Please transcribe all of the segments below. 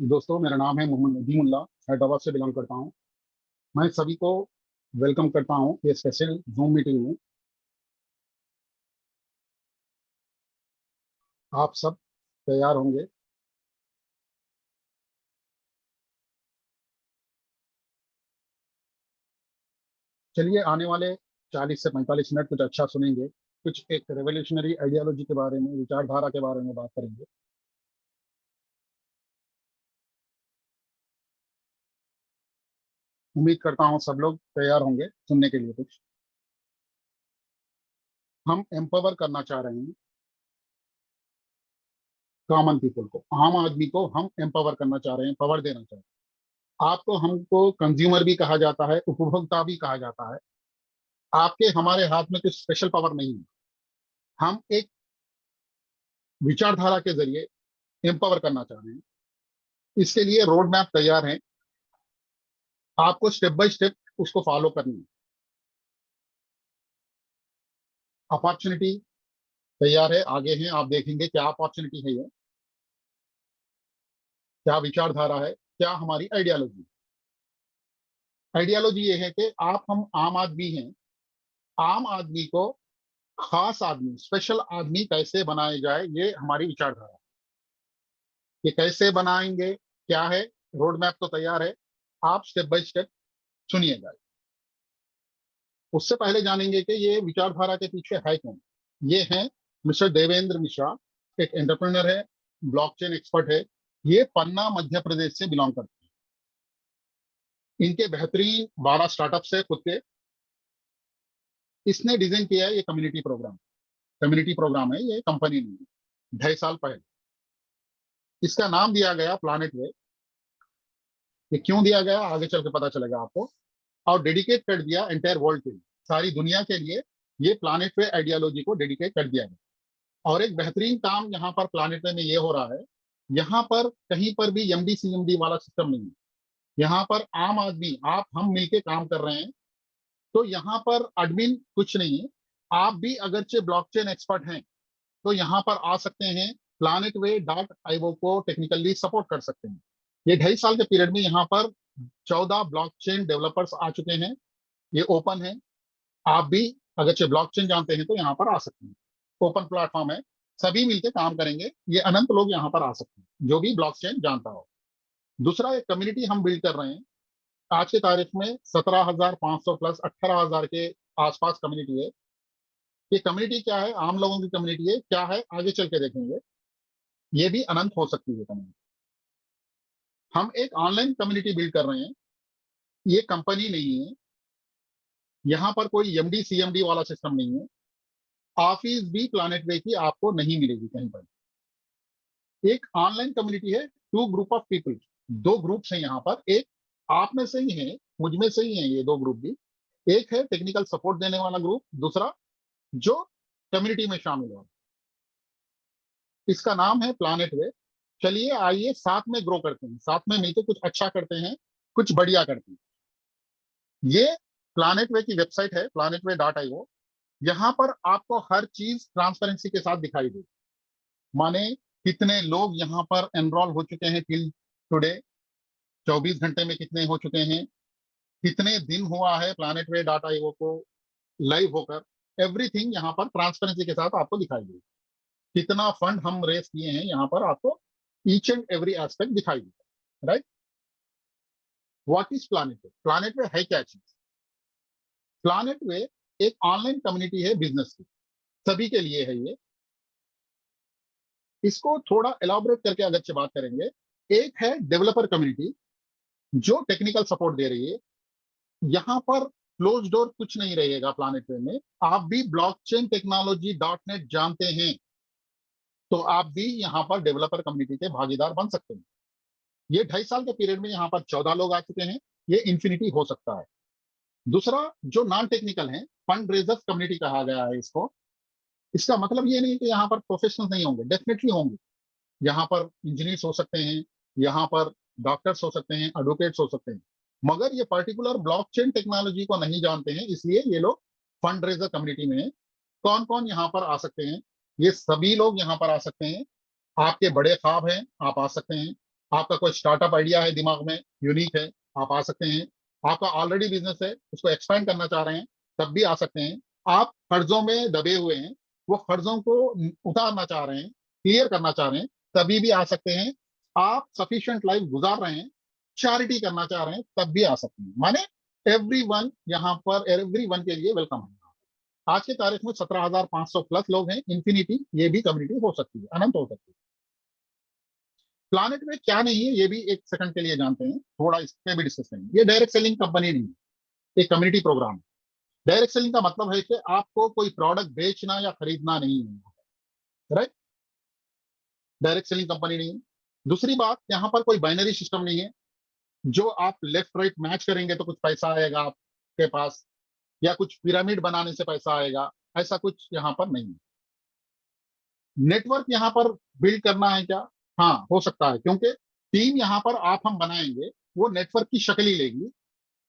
दोस्तों, मेरा नाम है मोहम्मद नदीमुल्ला। हैदराबाद से बिलोंग करता हूँ। मैं सभी को वेलकम करता हूँ ये स्पेशल जूम मीटिंग में। आप सब तैयार होंगे? चलिए, आने वाले 40 से 45 मिनट कुछ अच्छा सुनेंगे। कुछ एक रेवोल्यूशनरी आइडियोलॉजी के बारे में, विचारधारा के बारे में बात करेंगे। उम्मीद करता हूँ सब लोग तैयार होंगे सुनने के लिए। कुछ हम एम्पावर करना चाह रहे हैं कॉमन पीपल को, आम आदमी को हम एम्पावर करना चाह रहे हैं, पावर देना चाह रहे हैं। आपको हमको कंज्यूमर भी कहा जाता है, उपभोक्ता भी कहा जाता है। आपके हमारे हाथ में कुछ स्पेशल पावर नहीं है। हम एक विचारधारा के जरिए एम्पावर करना चाह रहे हैं। इसके लिए रोड मैप तैयार है। आपको स्टेप बाय स्टेप उसको फॉलो करनी है। अपॉर्चुनिटी तैयार है, आगे है। आप देखेंगे क्या अपॉर्चुनिटी है, ये क्या विचारधारा है, क्या हमारी आइडियोलॉजी। आइडियोलॉजी ये है कि आप हम आम आदमी हैं। आम आदमी को खास आदमी, स्पेशल आदमी कैसे बनाया जाए, ये हमारी विचारधारा है। ये कैसे बनाएंगे, क्या है, रोड मैप तो तैयार है। आप स्टेप बाय स्टेप सुनिएगा। उससे पहले जानेंगे कि ये विचारधारा के पीछे है कौन। ये है मिस्टर देवेंद्र मिश्रा। एक एंटरप्रेन्योर है, ब्लॉकचेन एक्सपर्ट है। ये पन्ना मध्य प्रदेश से बिलोंग करते हैं। इनके बेहतरीन 12 स्टार्टअप्स है खुद के। इसने डिजाइन किया है ये कम्युनिटी प्रोग्राम। कम्युनिटी प्रोग्राम है, ये कंपनी नहीं है। 2.5 साल पहले इसका नाम दिया गया प्लानेट वे। ये क्यों दिया गया, आगे चल के पता चलेगा आपको। और डेडिकेट कर दिया एंटायर वर्ल्ड के लिए, सारी दुनिया के लिए। ये प्लानेट वे आइडियोलॉजी को डेडिकेट कर दिया गया। और एक बेहतरीन काम यहाँ पर प्लानेट में ये हो रहा है। यहाँ पर कहीं पर भी एमडी सीएमडी वाला सिस्टम नहीं है। यहाँ पर आम आदमी, आप हम मिलके काम कर रहे हैं। तो यहाँ पर एडमिन कुछ नहीं है। आप भी अगरचे ब्लॉकचेन एक्सपर्ट हैं तो यहाँ पर आ सकते हैं। planetway.io को टेक्निकली सपोर्ट कर सकते हैं। ये 2.5 साल के पीरियड में यहाँ पर 14 ब्लॉकचेन डेवलपर्स आ चुके हैं। ये ओपन है। आप भी अगरचे ब्लॉकचेन जानते हैं तो यहाँ पर आ सकते हैं। ओपन प्लेटफॉर्म है, सभी मिलकर काम करेंगे। ये अनंत लोग यहाँ पर आ सकते हैं जो भी ब्लॉकचेन जानता हो। दूसरा, एक कम्युनिटी हम बिल्ड कर रहे हैं। आज की तारीख में 17,500 प्लस 18,000 के आसपास कम्युनिटी है। ये कम्युनिटी क्या है, आम लोगों की कम्युनिटी है, क्या है आगे चल के देखेंगे। ये भी अनंत हो सकती है कम्युनिटी। हम एक ऑनलाइन कम्युनिटी बिल्ड कर रहे हैं। ये कंपनी नहीं है। यहाँ पर कोई एमडी सीएमडी वाला सिस्टम नहीं है। ऑफिस भी प्लानेट वे की आपको नहीं मिलेगी कहीं पर। एक ऑनलाइन कम्युनिटी है, टू ग्रुप ऑफ पीपल। दो ग्रुप्स हैं यहाँ पर। एक आप में से ही है, मुझ में से ही है ये दो ग्रुप भी। एक है टेक्निकल सपोर्ट देने वाला ग्रुप, दूसरा जो कम्युनिटी में शामिल हो। इसका नाम है प्लानेट वे। चलिए आइए साथ में ग्रो करते हैं, साथ में मिलकर कुछ अच्छा करते हैं, कुछ बढ़िया करते हैं। ये प्लानेट वे की वेबसाइट है, planetway.io। यहाँ पर आपको हर चीज ट्रांसपेरेंसी के साथ दिखाई देगी। माने कितने लोग यहाँ पर एनरोल हो चुके हैं टिल टुडे, 24 घंटे में कितने हो चुके हैं, कितने दिन हुआ है planetway.io को लाइव होकर। एवरीथिंग यहाँ पर ट्रांसपेरेंसी के साथ आपको दिखाई देगी। कितना फंड हम रेस किए हैं यहाँ पर आपको ईच एंड एवरी एस्पेक्ट दिखाई देगा। Right. What is planet way? Planet way है क्या चीज? प्लानेट वे एक ऑनलाइन कम्युनिटी है बिजनेस की, सभी के लिए है ये। इसको थोड़ा एलाबोरेट करके अगर से बात करेंगे, एक है डेवलपर कम्युनिटी जो टेक्निकल सपोर्ट दे रही है। यहाँ पर क्लोज डोर कुछ नहीं रहेगा प्लानेट वे में। आप भी ब्लॉकचेन टेक्नोलॉजी .NET जानते हैं तो आप भी यहाँ पर डेवलपर कम्युनिटी के भागीदार बन सकते हैं। ये 2.5 साल के पीरियड में यहाँ पर 14 लोग आ चुके हैं। ये इन्फिनिटी हो सकता है। दूसरा, जो नॉन टेक्निकल है, फंड रेजर्स कम्युनिटी कहा गया है इसको। इसका मतलब ये नहीं कि यहाँ पर प्रोफेशनल नहीं होंगे, डेफिनेटली होंगे। यहाँ पर इंजीनियर्स हो सकते हैं, यहाँ पर डॉक्टर्स हो सकते हैं, एडवोकेट्स हो सकते हैं। मगर ये पर्टिकुलर ब्लॉकचेन टेक्नोलॉजी को नहीं जानते हैं, इसलिए ये लोग फंड रेजर कम्युनिटी में है। कौन कौन यहाँ पर आ सकते हैं? ये सभी लोग यहाँ पर आ सकते हैं। आपके बड़े ख्वाब हैं, आप आ सकते हैं। आपका कोई स्टार्टअप आइडिया है दिमाग में, यूनिक है, आप आ सकते हैं। आपका ऑलरेडी बिजनेस है, उसको एक्सपेंड करना चाह रहे हैं, तब भी आ सकते हैं। आप कर्जों में दबे हुए हैं, वो कर्जों को उतारना चाह रहे हैं, क्लियर करना चाह रहे हैं, तभी भी आ सकते हैं। आप सफिशिएंट लाइफ गुजार रहे हैं, चैरिटी करना चाह रहे हैं, तब भी आ सकते हैं। माने एवरी वन, यहाँ पर एवरी वन के लिए वेलकम है। आज की तारीख में 17,500 प्लस लोग हैं। इंफिनिटी ये भी कम्युनिटी हो सकती है, अनंत हो सकती है। प्लानेट में क्या नहीं है, ये भी एक सेकंड के लिए जानते हैं, थोड़ा इस पे भी डिस्कस करेंगे। ये डायरेक्ट सेलिंग कंपनी नहीं है, एक कम्युनिटी प्रोग्राम है। डायरेक्ट सेलिंग का मतलब है कि आपको कोई प्रोडक्ट बेचना या खरीदना नहीं है, राइट। डायरेक्ट सेलिंग कंपनी नहीं है। दूसरी बात, यहाँ पर कोई बाइनरी सिस्टम नहीं है, जो आप लेफ्ट राइट मैच करेंगे तो कुछ पैसा आएगा आपके पास, या कुछ पिरामिड बनाने से पैसा आएगा, ऐसा कुछ यहाँ पर नहीं है। नेटवर्क यहाँ पर बिल्ड करना है क्या? हाँ, हो सकता है, क्योंकि टीम यहाँ पर आप हम बनाएंगे, वो नेटवर्क की शक्ल ही लेगी,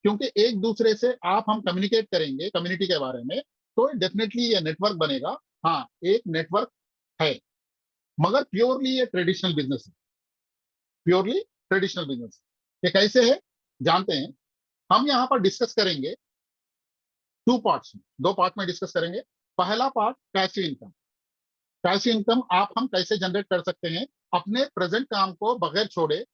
क्योंकि एक दूसरे से आप हम कम्युनिकेट करेंगे कम्युनिटी के बारे में, तो डेफिनेटली ये नेटवर्क बनेगा। हाँ, एक नेटवर्क है, मगर प्योरली ये ट्रेडिशनल बिजनेस है, प्योरली ट्रेडिशनल बिजनेस। ये कैसे है जानते हैं? हम यहाँ पर डिस्कस करेंगे टू पार्ट्स में, दो पार्ट में डिस्कस करेंगे। पहला part passive income. Passive income आप हम कैसे जनरेट कर सकते हैं, अपने प्रेजेंट काम को बगैर छोड़े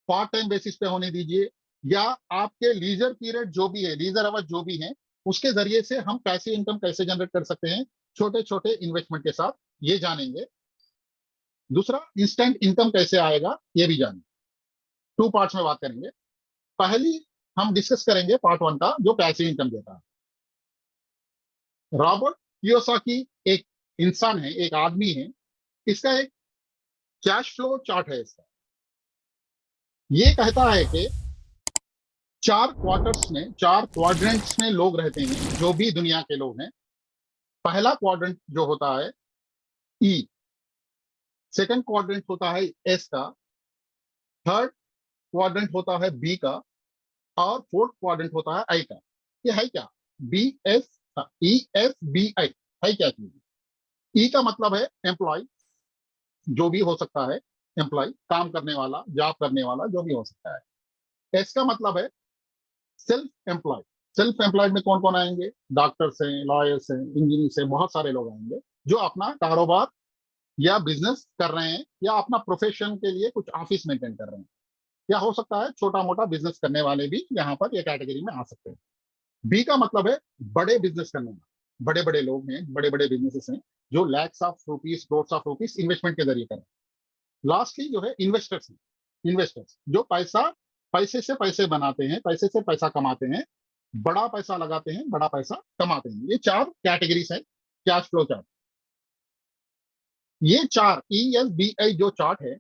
पार्ट टाइम बेसिस पे होने दीजिए, या आपके लीजर पीरियड जो भी है, लीजर अवर जो भी है, उसके जरिए से हम पैसिव इनकम कैसे जनरेट कर सकते हैं छोटे छोटे इन्वेस्टमेंट के साथ, ये जानेंगे। दूसरा, इंस्टेंट इनकम कैसे आएगा, ये भी जानेंगे। टू पार्ट्स में बात करेंगे। पहली हम डिस्कस करेंगे पार्ट वन का, जो पैसिव इनकम देता है। रॉबर्ट कियोसाकी एक इंसान है, एक आदमी है, इसका एक कैश फ्लो चार्ट है इसका। ये कहता है कि चार क्वार्टर्स में, चार क्वाड्रेंट्स में लोग रहते हैं, जो भी दुनिया के लोग हैं। पहला क्वाड्रेंट जो होता है ई, सेकंड क्वाड्रेंट होता है एस का, थर्ड क्वाड्रेंट होता है बी का, और फोर्थ क्वाड्रेंट होता है आई का। ये है क्या? B S, E S B I, है क्या चीज? ई का मतलब है एम्प्लॉय, जो भी हो सकता है, एम्प्लॉय काम करने वाला, जॉब करने वाला, जो भी हो सकता है। एस का मतलब है सेल्फ एम्प्लॉय। सेल्फ एम्प्लॉयड में कौन कौन आएंगे? डॉक्टर्स हैं, लॉयर्स हैं, इंजीनियर्स हैं, बहुत सारे लोग आएंगे जो अपना कारोबार या बिजनेस कर रहे हैं, या अपना प्रोफेशन के लिए कुछ ऑफिस मेंटेन कर रहे हैं, या हो सकता है छोटा मोटा बिजनेस करने वाले भी यहाँ पर ये कैटेगरी में आ सकते हैं। बी का मतलब है बड़े बिजनेस करने वाले, बड़े बड़े लोग हैं, बड़े बड़े बिजनेसेस हैं, जो lakhs of rupees, crores of rupees investment के जरिए करें। लास्टली जो है इन्वेस्टर्स हैं, इन्वेस्टर्स जो पैसे से पैसे बनाते हैं, पैसे से पैसा कमाते हैं, बड़ा पैसा लगाते हैं, बड़ा पैसा कमाते हैं। ये चार कैटेगरीज है कैश फ्लो चार्ट। ये चार ई एस बी आई जो चार्ट है,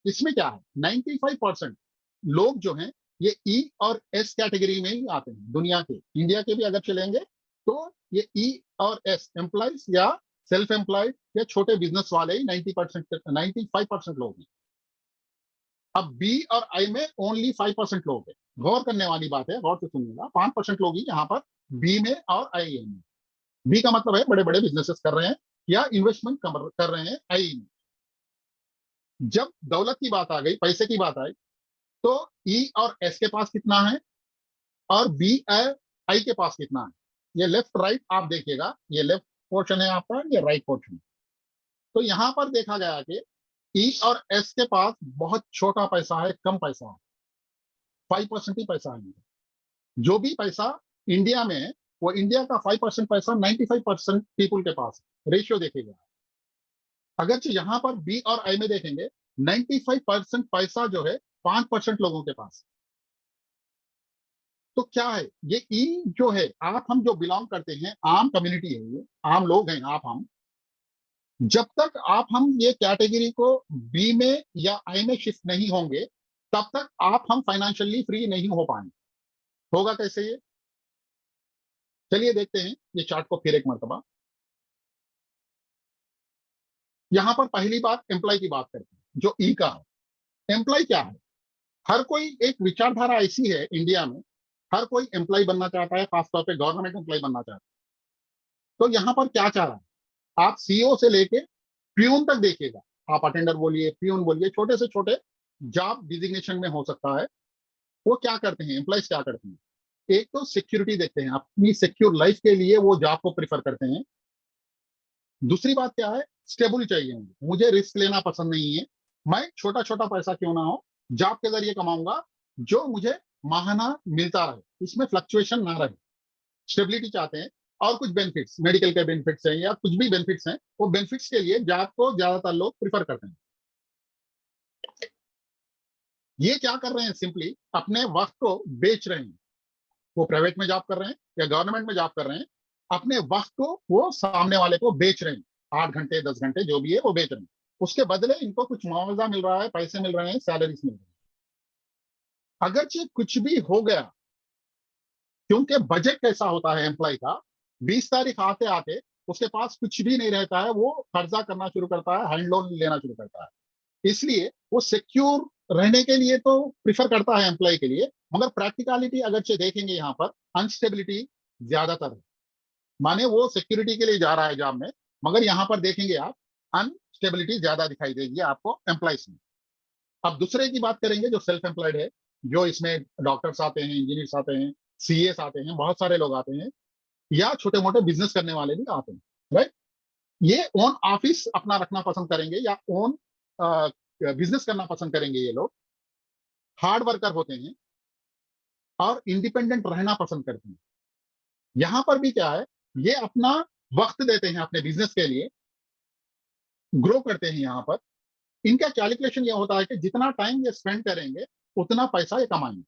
इसमें क्या है, 95% लोग जो हैं ये ई और एस कैटेगरी में ही आते हैं। दुनिया के, इंडिया के भी अगर चलेंगे तो ये ई और एस, एम्प्लॉयज या सेल्फ एम्प्लॉयड या छोटे बिजनेस वाले ही 90%, 95% लोग हैं। अब बी और आई में ओनली 5% लोग हैं। गौर करने वाली बात है, गौर से सुनिएगा, 5% लोग ही यहाँ पर बी में और आई में। बी का मतलब है बड़े बड़े बिजनेसेस कर रहे हैं या इन्वेस्टमेंट कर रहे हैं आई में। जब दौलत की बात आ गई, पैसे की बात आई, तो ई और एस के पास कितना है और बी आई के पास कितना है, ये लेफ्ट राइट आप देखिएगा, ये लेफ्ट पोर्शन है आपका, ये राइट पोर्शन। तो यहां पर देखा गया कि ई और एस के पास बहुत छोटा पैसा है, कम पैसा है, 5% ही पैसा है। जो भी पैसा इंडिया में है, वो इंडिया का 5% पैसा 95% पीपुल के पास है। रेशियो देखेगा। अगर यहां पर बी और आई में देखेंगे, 95% पैसा जो है 5% लोगों के पास। तो क्या है ये ई जो है, आप हम जो बिलोंग करते हैं, आम कम्युनिटी है, ये आम लोग हैं आप हम। जब तक आप हम ये कैटेगरी को बी में या आई में शिफ्ट नहीं होंगे, तब तक आप हम फाइनेंशियली फ्री नहीं हो पाएंगे। होगा कैसे ये? चलिए देखते हैं ये चार्ट को फिर एक मर्तबा। यहां पर पहली बात एम्प्लॉय की बात करते हैं, जो ई का है। एम्प्लॉय क्या है? हर कोई, एक विचारधारा ऐसी है इंडिया में, हर कोई एम्प्लॉय बनना चाहता है, खासतौर पे गवर्नमेंट एम्प्लॉय बनना चाहता है। तो यहाँ पर क्या चाह रहा है, आप सीईओ से लेके प्यून तक देखिएगा, आप अटेंडर बोलिए, प्यून बोलिए, छोटे से छोटे जॉब डिजिग्नेशन में हो सकता है। वो क्या करते हैं, एम्प्लॉयज क्या करते हैं, एक तो सिक्योरिटी देखते हैं, अपनी सिक्योर लाइफ के लिए वो जॉब को प्रिफर करते हैं। दूसरी बात क्या है, स्टेबल चाहिए मुझे रिस्क लेना पसंद नहीं है, मैं छोटा छोटा पैसा क्यों ना हो जॉब के जरिए कमाऊंगा, जो मुझे माहाना मिलता रहे, इसमें फ्लक्चुएशन ना रहे, स्टेबिलिटी चाहते हैं। और कुछ बेनिफिट्स, मेडिकल के बेनिफिट्स हैं या कुछ भी बेनिफिट्स हैं, वो बेनिफिट्स के लिए जॉब को ज्यादातर लोग प्रिफर करते हैं। ये क्या कर रहे हैं, सिंपली अपने वक्त को बेच रहे हैं। वो प्राइवेट में जॉब कर रहे हैं या गवर्नमेंट में जॉब कर रहे हैं, अपने वक्त को वो सामने वाले को बेच रहे हैं। 8 घंटे 10 घंटे जो भी है वो बेच रहे हैं, उसके बदले इनको कुछ मुआवजा मिल रहा है, पैसे मिल रहे हैं, सैलरीज मिल रही है। अगरचे कुछ भी हो गया, क्योंकि बजट कैसा होता है एम्प्लॉय का, 20 तारीख आते आते उसके पास कुछ भी नहीं रहता है, वो कर्जा करना शुरू करता है, हैंड लोन लेना शुरू करता है। इसलिए वो सिक्योर रहने के लिए तो प्रिफर करता है एम्प्लॉय के लिए, मगर प्रैक्टिकलिटी अगरचे देखेंगे यहाँ पर अनस्टेबिलिटी ज्यादातर है। माने वो सिक्योरिटी के लिए जा रहा है जॉब में, मगर यहाँ पर देखेंगे आप अनस्टेबिलिटी ज्यादा दिखाई देगी आपको एम्प्लॉयज में। अब दूसरे की बात करेंगे जो सेल्फ एम्प्लॉयड है, जो इसमें डॉक्टर्स आते हैं, इंजीनियर्स आते हैं, सीएस आते हैं, बहुत सारे लोग आते हैं, या छोटे मोटे बिजनेस करने वाले भी आते हैं, राइट। ये ओन ऑफिस अपना रखना पसंद करेंगे या ओन बिजनेस करना पसंद करेंगे। ये लोग हार्ड वर्कर होते हैं और इंडिपेंडेंट रहना पसंद करते हैं। यहां पर भी क्या है, ये अपना वक्त देते हैं अपने बिजनेस के लिए, ग्रो करते हैं। यहाँ पर इनका कैलकुलेशन यह होता है कि जितना टाइम ये स्पेंड करेंगे उतना पैसा ये कमाएंगे।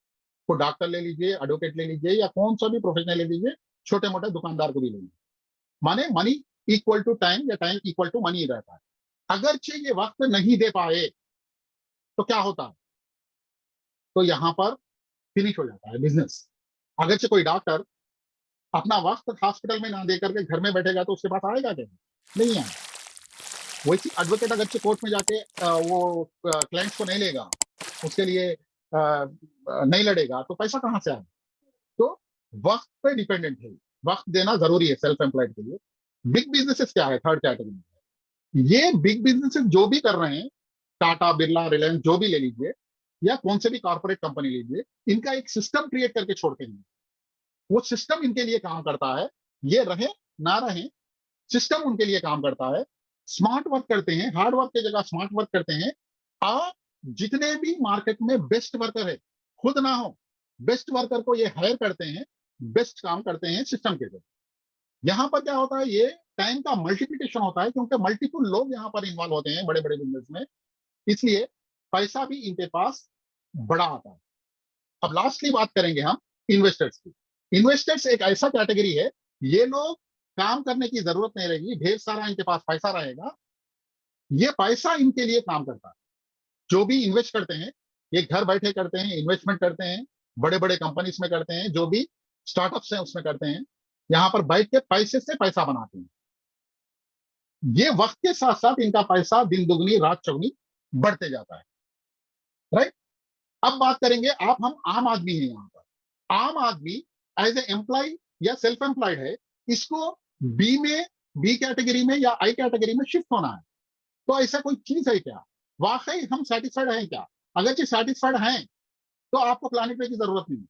को डॉक्टर ले लीजिए, एडवोकेट ले लीजिए, या कौन सा भी प्रोफेशनल ले लीजिए, छोटे मोटे दुकानदार को भी ले लीजिए, माने मनी इक्वल टू टाइम या टाइम इक्वल टू मनी रहता है। अगरचे ये वक्त नहीं दे पाए तो क्या होता है, तो यहाँ पर फिनिश हो जाता है बिजनेस। अगरचे कोई डॉक्टर अपना वक्त हॉस्पिटल में ना दे करके घर में बैठेगा तो उसके पास आएगा क्या, नहीं आएगा। वैसे एडवोकेट अगर कोर्ट में जाके वो क्लाइंट्स को नहीं लेगा, उसके लिए नहीं लड़ेगा, तो पैसा कहाँ से आएगा। तो वक्त पे डिपेंडेंट है, वक्त देना जरूरी है सेल्फ एम्प्लॉयड के लिए। बिग बिजनेसेस क्या है, थर्ड कैटेगरी में, ये बिग बिजनेसेस जो भी कर रहे हैं, टाटा बिरला रिलायंस जो भी ले लीजिए, या कौन से भी कॉर्पोरेट कंपनी लीजिए, इनका एक सिस्टम क्रिएट करके छोड़ते हैं। वो सिस्टम इनके लिए काम करता है, ये रहे ना रहे, सिस्टम उनके लिए काम करता है। स्मार्ट वर्क करते हैं, हार्ड वर्क की जगह स्मार्ट वर्क करते हैं। और जितने भी मार्केट में बेस्ट वर्कर है, खुद ना हो, बेस्ट वर्कर को ये हायर करते हैं, बेस्ट काम करते हैं सिस्टम के जरिए। यहाँ पर क्या होता है, ये टाइम का मल्टीप्लिकेशन होता है, क्योंकि मल्टीपल लोग यहाँ पर इन्वॉल्व होते हैं बड़े बड़े बिजनेस में, इसलिए पैसा भी इनके पास बड़ा आता है। अब लास्टली बात करेंगे हम इन्वेस्टर्स की। इन्वेस्टर्स एक ऐसा कैटेगरी है, ये लोग काम करने की जरूरत नहीं रहेगी, ढेर सारा इनके पास पैसा रहेगा, ये पैसा इनके लिए काम करता है। जो भी इन्वेस्ट करते हैं, ये घर बैठे करते हैं, इन्वेस्टमेंट करते हैं, बड़े बड़े कंपनीज में करते हैं, जो भी स्टार्टअप्स हैं उसमें करते हैं, यहाँ पर बैठ के पैसे से पैसा बनाते हैं। ये वक्त के साथ साथ इनका पैसा दिन दुगनी रात चौगनी बढ़ते जाता है, राइट। अब बात करेंगे, आप हम आम आदमी हैं। यहाँ पर आम आदमी एज ए एम्प्लॉय या सेल्फ एम्प्लॉयड है, इसको बी में, बी कैटेगरी में या आई कैटेगरी में शिफ्ट होना है। तो ऐसा कोई चीज है क्या, वाकई हम सेटिस्फाइड हैं क्या। अगर चीज सेटिस्फाइड हैं तो आपको प्लानिट पे की जरूरत नहीं है।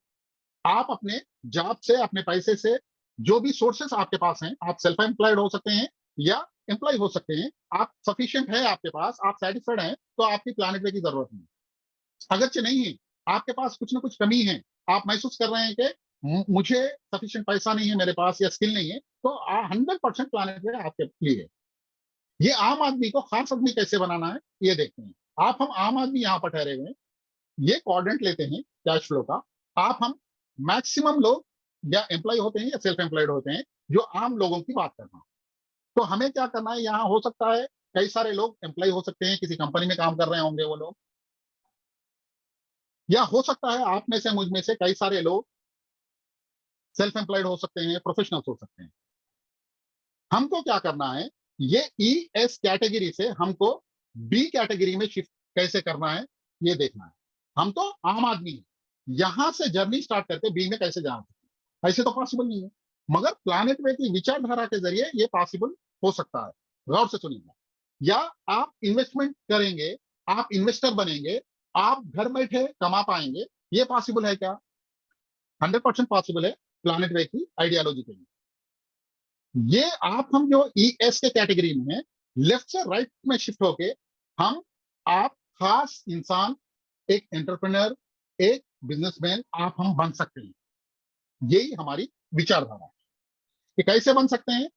आप अपने जॉब से, अपने पैसे से, जो भी सोर्सेस आपके पास हैं, आप सेल्फ एम्प्लॉयड हो सकते हैं या एम्प्लॉय हो सकते हैं, आप सफिशिएंट है आपके पास, आप सेटिस्फाइड हैं, तो आपकी प्लानिट पे की जरूरत नहीं है। अगरचे नहीं है, आपके पास कुछ ना कुछ कमी है, आप महसूस कर रहे हैं कि मुझे सफिशिएंट पैसा नहीं है मेरे पास, या स्किल नहीं है, तो 100% प्लानिट पे आपके लिए। ये आम आदमी को खास आदमी कैसे बनाना है ये देखते हैं। आप हम आम आदमी यहाँ पर ठहरे हुए हैं, ये क्वाड्रेंट लेते हैं कैश फ्लो का। आप हम मैक्सिमम लोग या एम्प्लॉय होते हैं या सेल्फ एम्प्लॉयड होते हैं, जो आम लोगों की बात करना है। तो हमें क्या करना है, यहाँ हो सकता है कई सारे लोग एम्प्लॉय हो सकते हैं, किसी कंपनी में काम कर रहे होंगे वो लोग, या हो सकता है आप में से, मुझ में से कई सारे लोग सेल्फ एम्प्लॉयड हो सकते हैं, प्रोफेशनल्स हो सकते हैं। हमको क्या करना है, ये ई एस कैटेगरी से हमको बी कैटेगरी में शिफ्ट कैसे करना है ये देखना है। हम तो आम आदमी हैं, यहां से जर्नी स्टार्ट करके बी में कैसे जा सकते हैं, ऐसे तो पॉसिबल नहीं है, मगर प्लानिट वे की विचारधारा के जरिए ये पॉसिबल हो सकता है। गौर से सुनिएगा। या आप इन्वेस्टमेंट करेंगे, आप इन्वेस्टर बनेंगे, आप घर बैठे कमा पाएंगे, ये पॉसिबल है क्या? 100% पॉसिबल है प्लानिट वे की आइडियोलॉजी के लिए। ये आप हम जो ES के कैटेगरी में है, लेफ्ट से राइट में शिफ्ट होके हम आप खास इंसान, एक एंटरप्रेन्योर, एक बिजनेसमैन आप हम बन सकते हैं। यही हमारी विचारधारा है कि कैसे बन सकते हैं।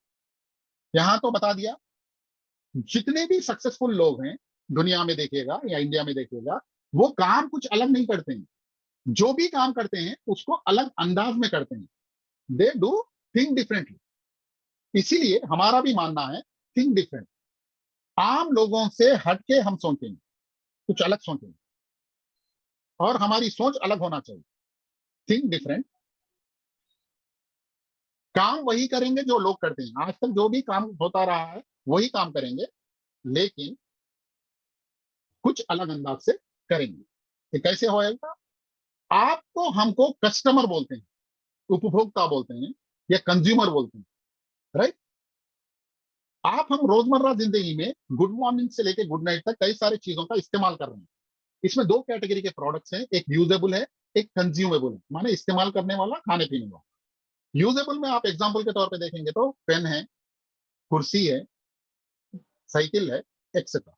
यहां तो बता दिया। जितने भी सक्सेसफुल लोग हैं दुनिया में देखिएगा या इंडिया में देखिएगा, वो काम कुछ अलग नहीं करते हैं। जो भी काम करते हैं उसको अलग अंदाज में करते हैं। They do think differently. इसीलिए हमारा भी मानना है थिंक डिफरेंट। आम लोगों से हटके हम सोचेंगे, कुछ अलग सोचेंगे, और हमारी सोच अलग होना चाहिए। Think different. काम वही करेंगे जो लोग करते हैं, आज तक जो भी काम होता रहा है वही काम करेंगे, लेकिन कुछ अलग अंदाज से करेंगे। ये कैसे होएगा? आपको हमको कस्टमर बोलते हैं, उपभोक्ता बोलते हैं, या कंज्यूमर बोलते हैं, राइट? आप हम रोजमर्रा जिंदगी में गुड मॉर्निंग से लेके गुड नाइट तक कई सारी चीजों का इस्तेमाल कर रहे हैं। इसमें दो कैटेगरी के प्रोडक्ट्स हैं, एक यूजेबल है, एक कंज्यूमेबल है, माने इस्तेमाल करने वाला, खाने पीने वाला। यूजेबल में आप एग्जांपल के तौर पे देखेंगे तो पेन है, कुर्सी है, साइकिल है, एक्सेट्रा।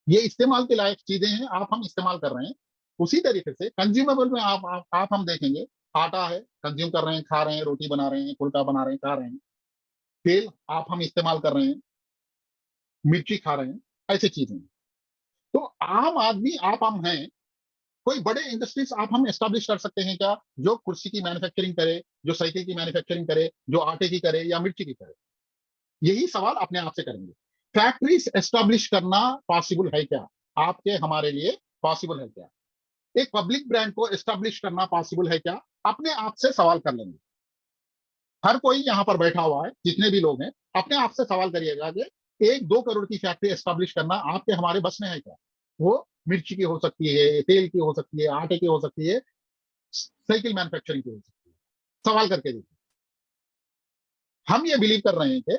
ये इस्तेमाल के लायक चीजें हैं, आप हम इस्तेमाल कर रहे हैं। उसी तरीके से कंज्यूमेबल में आप हम देखेंगे, आटा है, कंज्यूम कर रहे हैं, खा रहे हैं, रोटी बना रहे हैं, फुलका बना रहे हैं, खा रहे हैं। तेल आप हम इस्तेमाल कर रहे हैं, मिर्ची खा रहे हैं, ऐसी चीजें। तो आम आदमी आप हम हैं। कोई बड़े इंडस्ट्रीज आप हम एस्टेब्लिश कर सकते हैं क्या, जो कुर्सी की मैन्युफैक्चरिंग करे, जो साइकिल की मैन्युफैक्चरिंग करे, जो आटे की करे या मिर्ची की करे? यही सवाल अपने आप से करेंगे। फैक्ट्रीज एस्टेब्लिश करना पॉसिबल है क्या? आपके हमारे लिए पॉसिबल है क्या? एक पब्लिक ब्रांड को एस्टेब्लिश करना पॉसिबल है क्या? अपने आप से सवाल कर लेंगे। हर कोई यहाँ पर बैठा हुआ है, जितने भी लोग हैं, अपने आप से सवाल करिएगा कि 1-2 करोड़ की फैक्ट्री एस्टेब्लिश करना आपके हमारे बस में है क्या? वो मिर्ची की हो सकती है, तेल की हो सकती है, आटे की हो सकती है, साइकिल मैन्युफैक्चरिंग की हो सकती है। सवाल करके देखिए। हम ये बिलीव कर रहे हैं कि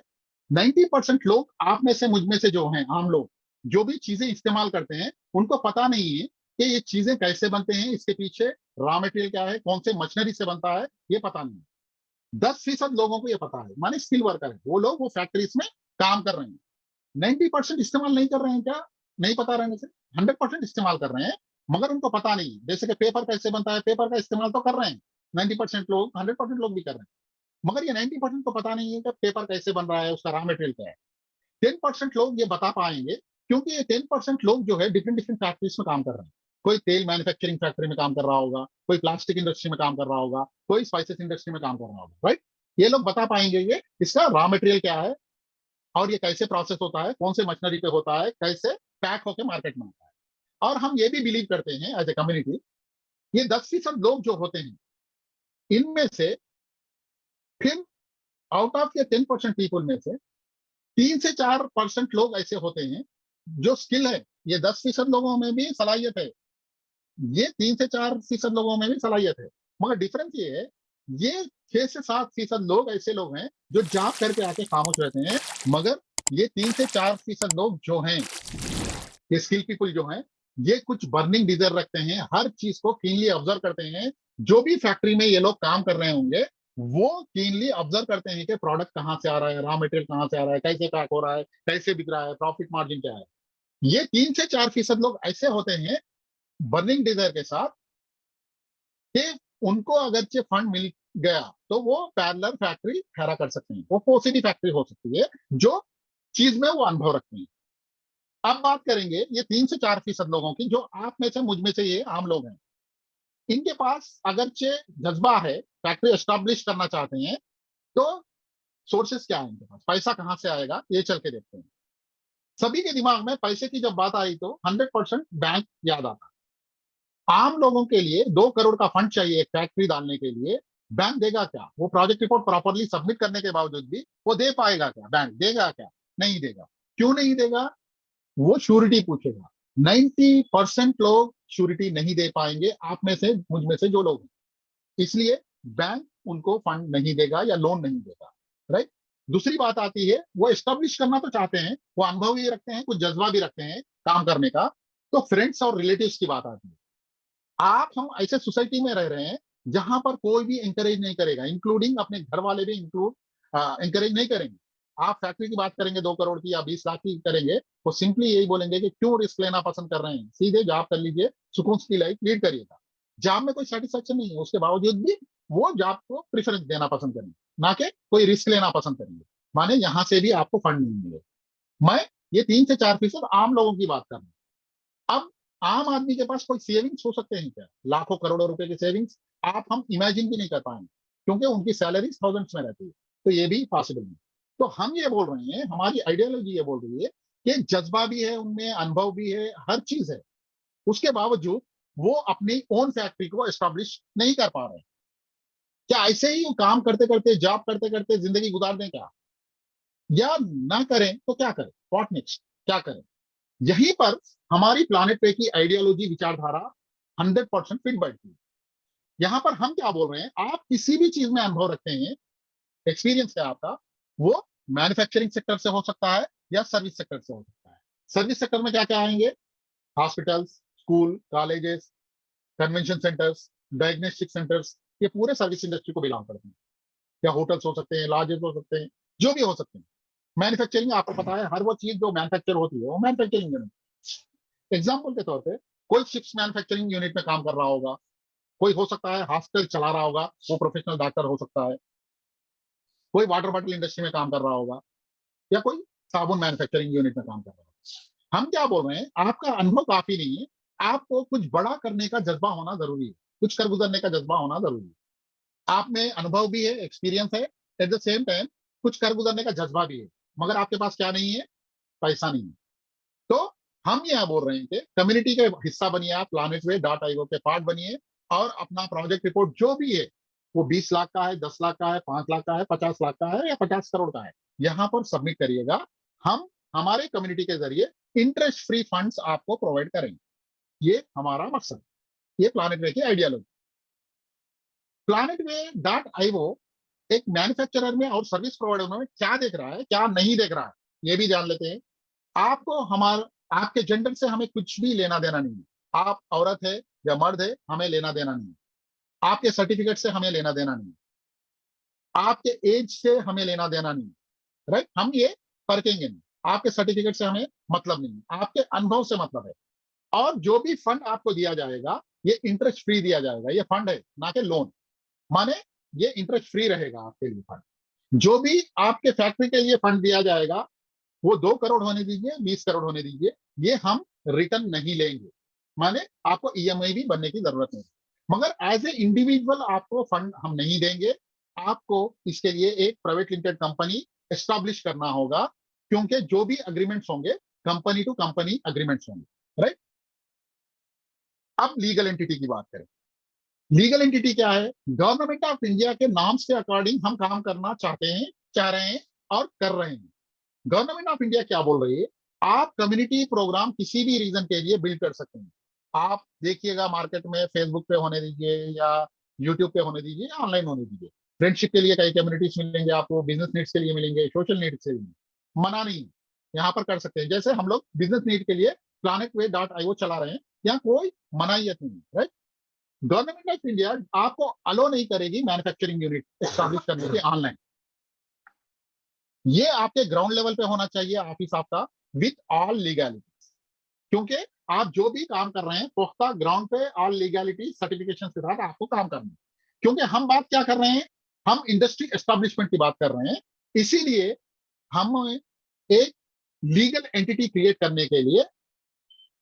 90% लोग आप में से, मुझ में से जो हैं आम लोग, जो भी चीजें इस्तेमाल करते हैं, उनको पता नहीं है कि ये चीजें कैसे बनते हैं, इसके पीछे रॉ मटेरियल क्या है, कौन से मशीनरी से बनता है, ये पता नहीं है। 10% लोगों को ये पता है, माने स्किल वर्कर है वो लोग, वो फैक्ट्रीज में काम कर रहे हैं। 90% इस्तेमाल नहीं कर रहे हैं क्या? नहीं पता रहने से 100% इस्तेमाल कर रहे हैं, मगर उनको पता नहीं। जैसे कि पेपर कैसे बनता है, पेपर का इस्तेमाल तो कर रहे हैं 90% लोग, 100% लोग भी कर रहे हैं, मगर ये 90% को पता नहीं है कि पेपर कैसे बन रहा है, उसका रॉ मटेरियल क्या है। 10% लोग ये बता पाएंगे, क्योंकि ये 10% लोग जो है डिफरेंट डिफरेंट फैक्ट्रीज में काम कर रहे हैं। कोई तेल मैन्युफैक्चरिंग फैक्ट्री में काम कर रहा होगा, कोई प्लास्टिक इंडस्ट्री में काम कर रहा होगा, कोई स्पाइसेस इंडस्ट्री में काम कर रहा होगा, राइट? ये लोग बता पाएंगे ये इसका रॉ मटेरियल क्या है, और ये कैसे प्रोसेस होता है, कौन से मशीनरी पे होता है, कैसे पैक होकर मार्केट में आता है। और हम ये भी बिलीव करते हैं एज ए कम्युनिटी, ये 10% लोग जो होते हैं, इनमें से फिर आउट ऑफ ये 10% पीपल में से 3 से 4% लोग ऐसे होते हैं जो स्किल है। ये 10% लोगों में भी सलाहियत है, ये 3 से 4% लोगों में भी सलाहियत है, मगर डिफरेंस ये है, ये 6 से 7% लोग ऐसे लोग हैं जो जॉब करके आके खामोश रहते हैं। मगर ये 3 से 4% लोग जो हैं, ये स्किल पीपल जो हैं, ये कुछ बर्निंग डिजायर रखते हैं, हर चीज को कीनली ऑब्जर्व करते हैं। जो भी फैक्ट्री में ये लोग काम कर रहे होंगे, वो कीनली ऑब्जर्व करते हैं कि प्रोडक्ट कहाँ से आ रहा है, रॉ मटेरियल कहाँ से आ रहा है, कैसे पैक हो रहा है, कैसे बिक रहा है, प्रॉफिट मार्जिन क्या है। ये 3 से 4% लोग ऐसे होते हैं बर्निंग डिजायर के साथ, कि उनको अगरचे फंड मिल गया तो वो पैरेलल फैक्ट्री खड़ा कर सकते हैं, वो पॉसिबल फैक्ट्री हो सकती है जो चीज में वो अनुभव रखते हैं। अब बात करेंगे ये 3 से 4% लोगों की, जो आप में से, मुझ में से, ये आम लोग हैं। इनके पास अगरचे जज्बा है, फैक्ट्री एस्टेब्लिश करना चाहते हैं, तो सोर्सेस क्या है इनके पास, पैसा कहां से आएगा, ये चल के देखते हैं। सभी के दिमाग में पैसे की जब बात आई तो 100% बैंक याद आता है। आम लोगों के लिए 2 करोड़ का फंड चाहिए एक फैक्ट्री डालने के लिए, बैंक देगा क्या? वो प्रोजेक्ट रिपोर्ट प्रॉपरली सबमिट करने के बावजूद भी वो दे पाएगा क्या? बैंक देगा क्या? नहीं देगा। क्यों नहीं देगा? वो श्योरिटी पूछेगा। 90% लोग श्योरिटी नहीं दे पाएंगे, आप में से, मुझ में से जो लोग हैं। इसलिए बैंक उनको फंड नहीं देगा या लोन नहीं देगा, राइट? दूसरी बात आती है, वो एस्टेब्लिश करना तो चाहते हैं, वो अनुभव भी रखते हैं, कुछ जज्बा भी रखते हैं काम करने का, तो फ्रेंड्स और रिलेटिव्स की बात आती है। आप हम ऐसे सोसाइटी में रह रहे हैं जहां पर कोई भी इंकरेज नहीं करेगा, इंक्लूडिंग अपने घर वाले भी इंकरेज नहीं करेंगे। आप फैक्ट्री की बात करेंगे 2 करोड़ की या 20 लाख की करेंगे, वो सिंपली यही बोलेंगे कि क्यों रिस्क लेना पसंद कर रहे हैं, सीधे जॉब कर लीजिए, सुकून की लाइफ लीड करिएगा। जॉब में कोई सेटिस्फेक्शन नहीं है, उसके बावजूद भी वो जॉब को प्रेफरेंस देना पसंद करेंगे, ना कि कोई रिस्क लेना पसंद करेंगे, माने यहां से भी आपको फंड नहीं मिले। मैं ये 3 से 4% आम लोगों की बात कर रहा हूं। अब आम आदमी के पास कोई सेविंग्स हो सकते हैं क्या? लाखों करोड़ों रुपए की सेविंग्स आप हम इमेजिन भी नहीं कर पाएंगे, क्योंकि उनकी सैलरी थाउजेंड्स में रहती है, तो ये भी पॉसिबल नहीं। तो हम ये बोल रहे हैं, हमारी आइडियोलॉजी ये बोल रही है कि जज्बा भी है उनमें, अनुभव भी है, हर चीज है, उसके बावजूद वो अपनी ओन फैक्ट्री को एस्टेब्लिश नहीं कर पा रहे। क्या ऐसे ही काम करते करते, जॉब करते करते जिंदगी गुजार दें क्या? या ना करें तो क्या करें? व्हाट नेक्स्ट, क्या करें? यहीं पर हमारी प्लानेट पे की आइडियोलॉजी, विचारधारा 100% फिट बैठती है। यहां पर हम क्या बोल रहे हैं, आप किसी भी चीज में अनुभव रखते हैं, एक्सपीरियंस है आपका, वो मैन्युफैक्चरिंग सेक्टर से हो सकता है या सर्विस सेक्टर से हो सकता है। सर्विस सेक्टर में क्या क्या आएंगे? Hospitals, school, colleges, convention centres, diagnostic centres, ये पूरे सर्विस इंडस्ट्री को बिलोंग करते हैं। या होटल्स हो सकते हैं, लॉजेस हो सकते हैं, जो भी हो सकते हैं। मैन्युफैक्चरिंग आपको पता है, हर वो चीज जो मैन्युफैक्चर होती है वो मैन्युफैक्चरिंग यूनिट। एग्जाम्पल के तौर पे कोई शिप्स मैन्युफैक्चरिंग यूनिट में काम कर रहा होगा, कोई हो सकता है हॉस्पिटल चला रहा होगा, वो प्रोफेशनल डॉक्टर हो सकता है, कोई वाटर बॉटल इंडस्ट्री में काम कर रहा होगा, या कोई साबुन मैन्युफैक्चरिंग यूनिट में काम कर रहा होगा। हम क्या बोल रहे हैं, आपका अनुभव काफी नहीं है, आपको कुछ बड़ा करने का जज्बा होना जरूरी है, कुछ कर गुजरने का जज्बा होना जरूरी है। आप में अनुभव भी है, एक्सपीरियंस है, एट द सेम टाइम कुछ कर गुजरने का जज्बा भी है, मगर आपके पास क्या नहीं है? पैसा नहीं है। तो हम यहाँ बोल रहे हैं कि कम्युनिटी के हिस्सा बनिए, आप planetway.io के पार्ट बनिए, और अपना प्रोजेक्ट रिपोर्ट जो भी है, वो 20 लाख का है, 10 लाख का है, 5 लाख का है, 50 लाख का है, या 50 करोड़ का है, यहाँ पर सबमिट करिएगा। हम हमारे कम्युनिटी के जरिए इंटरेस्ट फ्री फंड्स आपको प्रोवाइड करेंगे। ये हमारा मकसद, ये प्लानेट वे की आइडियोलॉजी। planetway.io एक मैन्युफैक्चरर में और सर्विस प्रोवाइडर में क्या देख रहा है, क्या नहीं देख रहा है, ये भी जान लेते हैं। आपको हमारा, आपके जेंडर से हमें कुछ भी लेना देना नहीं है। आप औरत है या मर्द है, हमें लेना देना नहीं है। आपके सर्टिफिकेट से हमें लेना देना नहीं है, आपके एज से हमें लेना देना नहीं है। राइट, हम ये परखेंगे नहीं। आपके सर्टिफिकेट से हमें मतलब नहीं है, आपके अनुभव से मतलब है। और जो भी फंड आपको दिया जाएगा, ये इंटरेस्ट फ्री दिया जाएगा, ये फंड है ना कि लोन, माने ये इंटरेस्ट फ्री रहेगा आपके लिए फंड। जो भी आपके फैक्ट्री के लिए फंड दिया जाएगा, वो 2 करोड़ होने दीजिए, 20 करोड़ होने दीजिए, ये हम रिटर्न नहीं लेंगे, माने आपको ईएमआई भी बनने की जरूरत नहीं। मगर एज ए इंडिविजुअल आपको फंड हम नहीं देंगे। आपको इसके लिए एक प्राइवेट लिमिटेड कंपनी एस्टैब्लिश करना होगा, क्योंकि जो भी अग्रीमेंट्स होंगे, कंपनी टू कंपनी अग्रीमेंट्स होंगे। राइट, अब लीगल एंटिटी की बात करें। लीगल एंटिटी क्या है? गवर्नमेंट ऑफ इंडिया के नाम के अकॉर्डिंग हम काम करना चाहते हैं, चाह रहे हैं और कर रहे हैं। गवर्नमेंट ऑफ इंडिया क्या बोल रही है? आप कम्युनिटी प्रोग्राम किसी भी रीजन के लिए बिल्ड कर सकते हैं। आप देखिएगा, मार्केट में फेसबुक पे होने दीजिए या यूट्यूब पे होने दीजिए या ऑनलाइन होने दीजिए, फ्रेंडशिप के लिए कई कम्युनिटीज मिलेंगे आपको, बिजनेस नीड्स के लिए मिलेंगे, सोशल नीड्स के लिए। मना नहीं, यहाँ पर कर सकते हैं। जैसे हम लोग बिजनेस नीड के लिए planetway.io चला रहे हैं, यहाँ कोई मनाहियत नहीं है। राइट, गवर्नमेंट ऑफ इंडिया आपको अलो नहीं करेगी मैन्युफैक्चरिंग यूनिट एस्टैब्लिश करने के ऑनलाइन। ये आपके ग्राउंड लेवल पे होना चाहिए ऑफिस आपका, विथ ऑल लीगैलिटी। क्योंकि आप जो भी काम कर रहे हैं, पुख्ता ग्राउंड पे ऑल लीगैलिटी सर्टिफिकेशन के साथ आपको काम करना है। क्योंकि हम बात क्या कर रहे हैं, हम इंडस्ट्री एस्टेब्लिशमेंट की बात कर रहे हैं। इसीलिए हम एक लीगल एंटिटी क्रिएट करने के लिए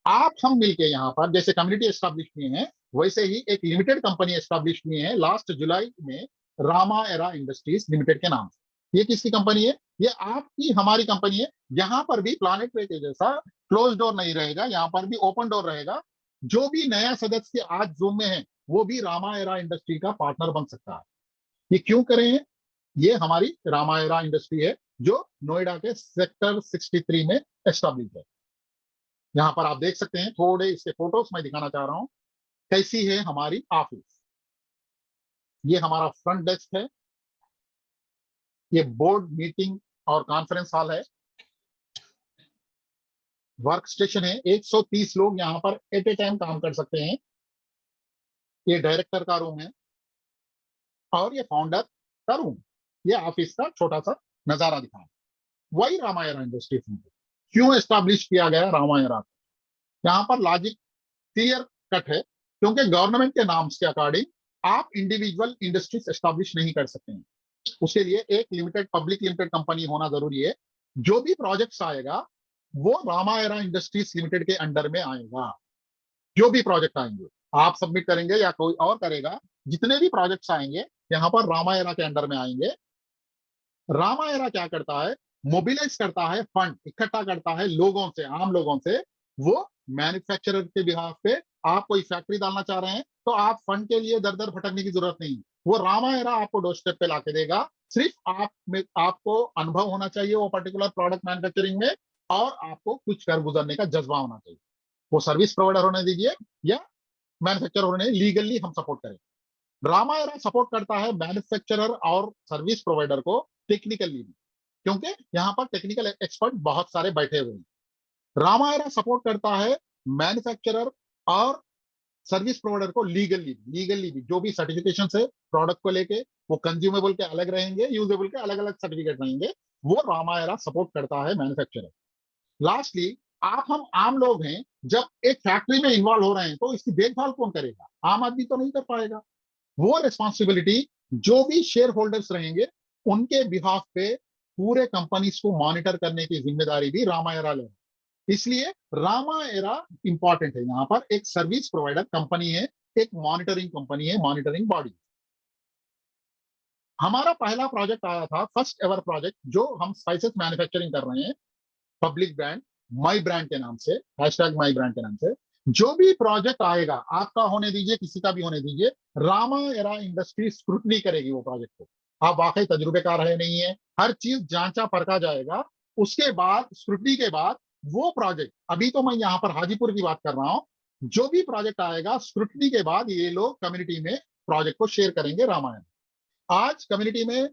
आप हम मिलके यहाँ पर, जैसे कम्युनिटी एस्टेब्लिश किए हैं, वैसे ही एक लिमिटेड कंपनी एस्टेब्लिश किए हैं लास्ट जुलाई में, रामा एरा इंडस्ट्रीज लिमिटेड के नाम से। ये किसकी कंपनी है? ये आपकी हमारी कंपनी है। यहाँ पर भी प्लानेट पे के जैसा क्लोज डोर नहीं रहेगा, यहाँ पर भी ओपन डोर रहेगा। जो भी नया सदस्य आज जूम में है, वो भी रामा एरा इंडस्ट्री का पार्टनर बन सकता है। ये क्यों करें हैं? ये हमारी रामा एरा इंडस्ट्री है, जो नोएडा के सेक्टर 63 में एस्टेब्लिश है। यहाँ पर आप देख सकते हैं, थोड़े इसके फोटोज मैं दिखाना चाह रहा हूँ, कैसी है हमारी ऑफिस। ये हमारा फ्रंट डेस्क है, ये बोर्ड मीटिंग और कॉन्फ्रेंस हॉल है। वर्क स्टेशन है, 130 लोग यहाँ पर एट ए टाइम काम कर सकते हैं। ये डायरेक्टर का रूम है और ये फाउंडर का रूम, ये ऑफिस का छोटा सा नजारा दिखा। वही रामायण इंडस्ट्रीज लिमिटेड क्यों एस्टैब्लिश किया गया रामायण? यहाँ पर लॉजिक क्लियर कट है, क्योंकि गवर्नमेंट के नाम के अकॉर्डिंग आप इंडिविजुअल इंडस्ट्रीज एस्टैब्लिश नहीं कर सकते हैं। उसके लिए एक लिमिटेड पब्लिक लिमिटेड कंपनी होना जरूरी है। जो भी प्रोजेक्ट्स आएगा वो रामायण इंडस्ट्रीज लिमिटेड के अंडर में आएगा। जो भी प्रोजेक्ट आएंगे आप सबमिट करेंगे या कोई और करेगा, जितने भी प्रोजेक्ट्स आएंगे यहाँ पर रामायण के अंडर में आएंगे। रामायण क्या करता है? मोबिलाइज करता है, फंड इकट्ठा करता है लोगों से, आम लोगों से। वो मैन्युफैक्चरर के बिहाफ पे आप कोई फैक्ट्री डालना चाह रहे हैं तो आप फंड के लिए दर दर भटकने की जरूरत नहीं। वो रामायण आपको डोर स्टेप पे लाके देगा। सिर्फ आप में आपको अनुभव होना चाहिए वो पर्टिकुलर प्रोडक्ट मैन्युफैक्चरिंग में, और आपको कुछ कर गुजरने का जज्बा होना चाहिए। वो सर्विस प्रोवाइडर होने दीजिए या मैन्युफैक्चरर होने, लीगली हम सपोर्ट करें। रामायण सपोर्ट करता है मैन्युफैक्चरर और सर्विस प्रोवाइडर को टेक्निकली भी, क्योंकि यहाँ पर टेक्निकल एक्सपर्ट बहुत सारे बैठे हुए हैं। रामायण सपोर्ट करता है मैन्युफैक्चरर और सर्विस प्रोवाइडर को लीगली भी जो भी सर्टिफिकेशन है प्रोडक्ट को लेके, वो कंज्यूमेबल के अलग रहेंगे, यूजेबल के अलग अलग सर्टिफिकेट रहेंगे। वो रामायण सपोर्ट करता है मैन्युफैक्चरर। लास्टली आप हम आम लोग हैं, जब एक फैक्ट्री में इन्वॉल्व हो रहे हैं तो इसकी देखभाल कौन करेगा? आम आदमी तो नहीं कर पाएगा। वो रिस्पॉन्सिबिलिटी जो भी शेयर होल्डर्स रहेंगे उनके बिहाफ पे पूरे कंपनीज को मॉनिटर करने की जिम्मेदारी भी रामायण ले। इसलिए रामायण इंपॉर्टेंट है। यहाँ पर एक सर्विस प्रोवाइडर कंपनी है, एक मॉनिटरिंग कंपनी है, मॉनिटरिंग बॉडी। हमारा पहला प्रोजेक्ट आया था, फर्स्ट एवर प्रोजेक्ट, जो हम स्पाइसेस मैन्युफैक्चरिंग कर रहे हैं पब्लिक ब्रांड माई ब्रांड के नाम से, हैशटैग माई ब्रांड के नाम से। जो भी प्रोजेक्ट आएगा, आपका होने दीजिए, किसी का भी होने दीजिए, रामायण इंडस्ट्री स्क्रूटनी करेगी वो प्रोजेक्ट को। आप वाकई तजुर्बेकार है नहीं है, हर चीज जांचा परखा जाएगा। उसके बाद स्क्रूटनी के बाद वो प्रोजेक्ट, अभी तो मैं यहाँ पर हाजीपुर की बात कर रहा हूँ, जो भी प्रोजेक्ट आएगा स्क्रूटनी के बाद ये लोग कम्युनिटी में प्रोजेक्ट को शेयर करेंगे रामायण। आज कम्युनिटी में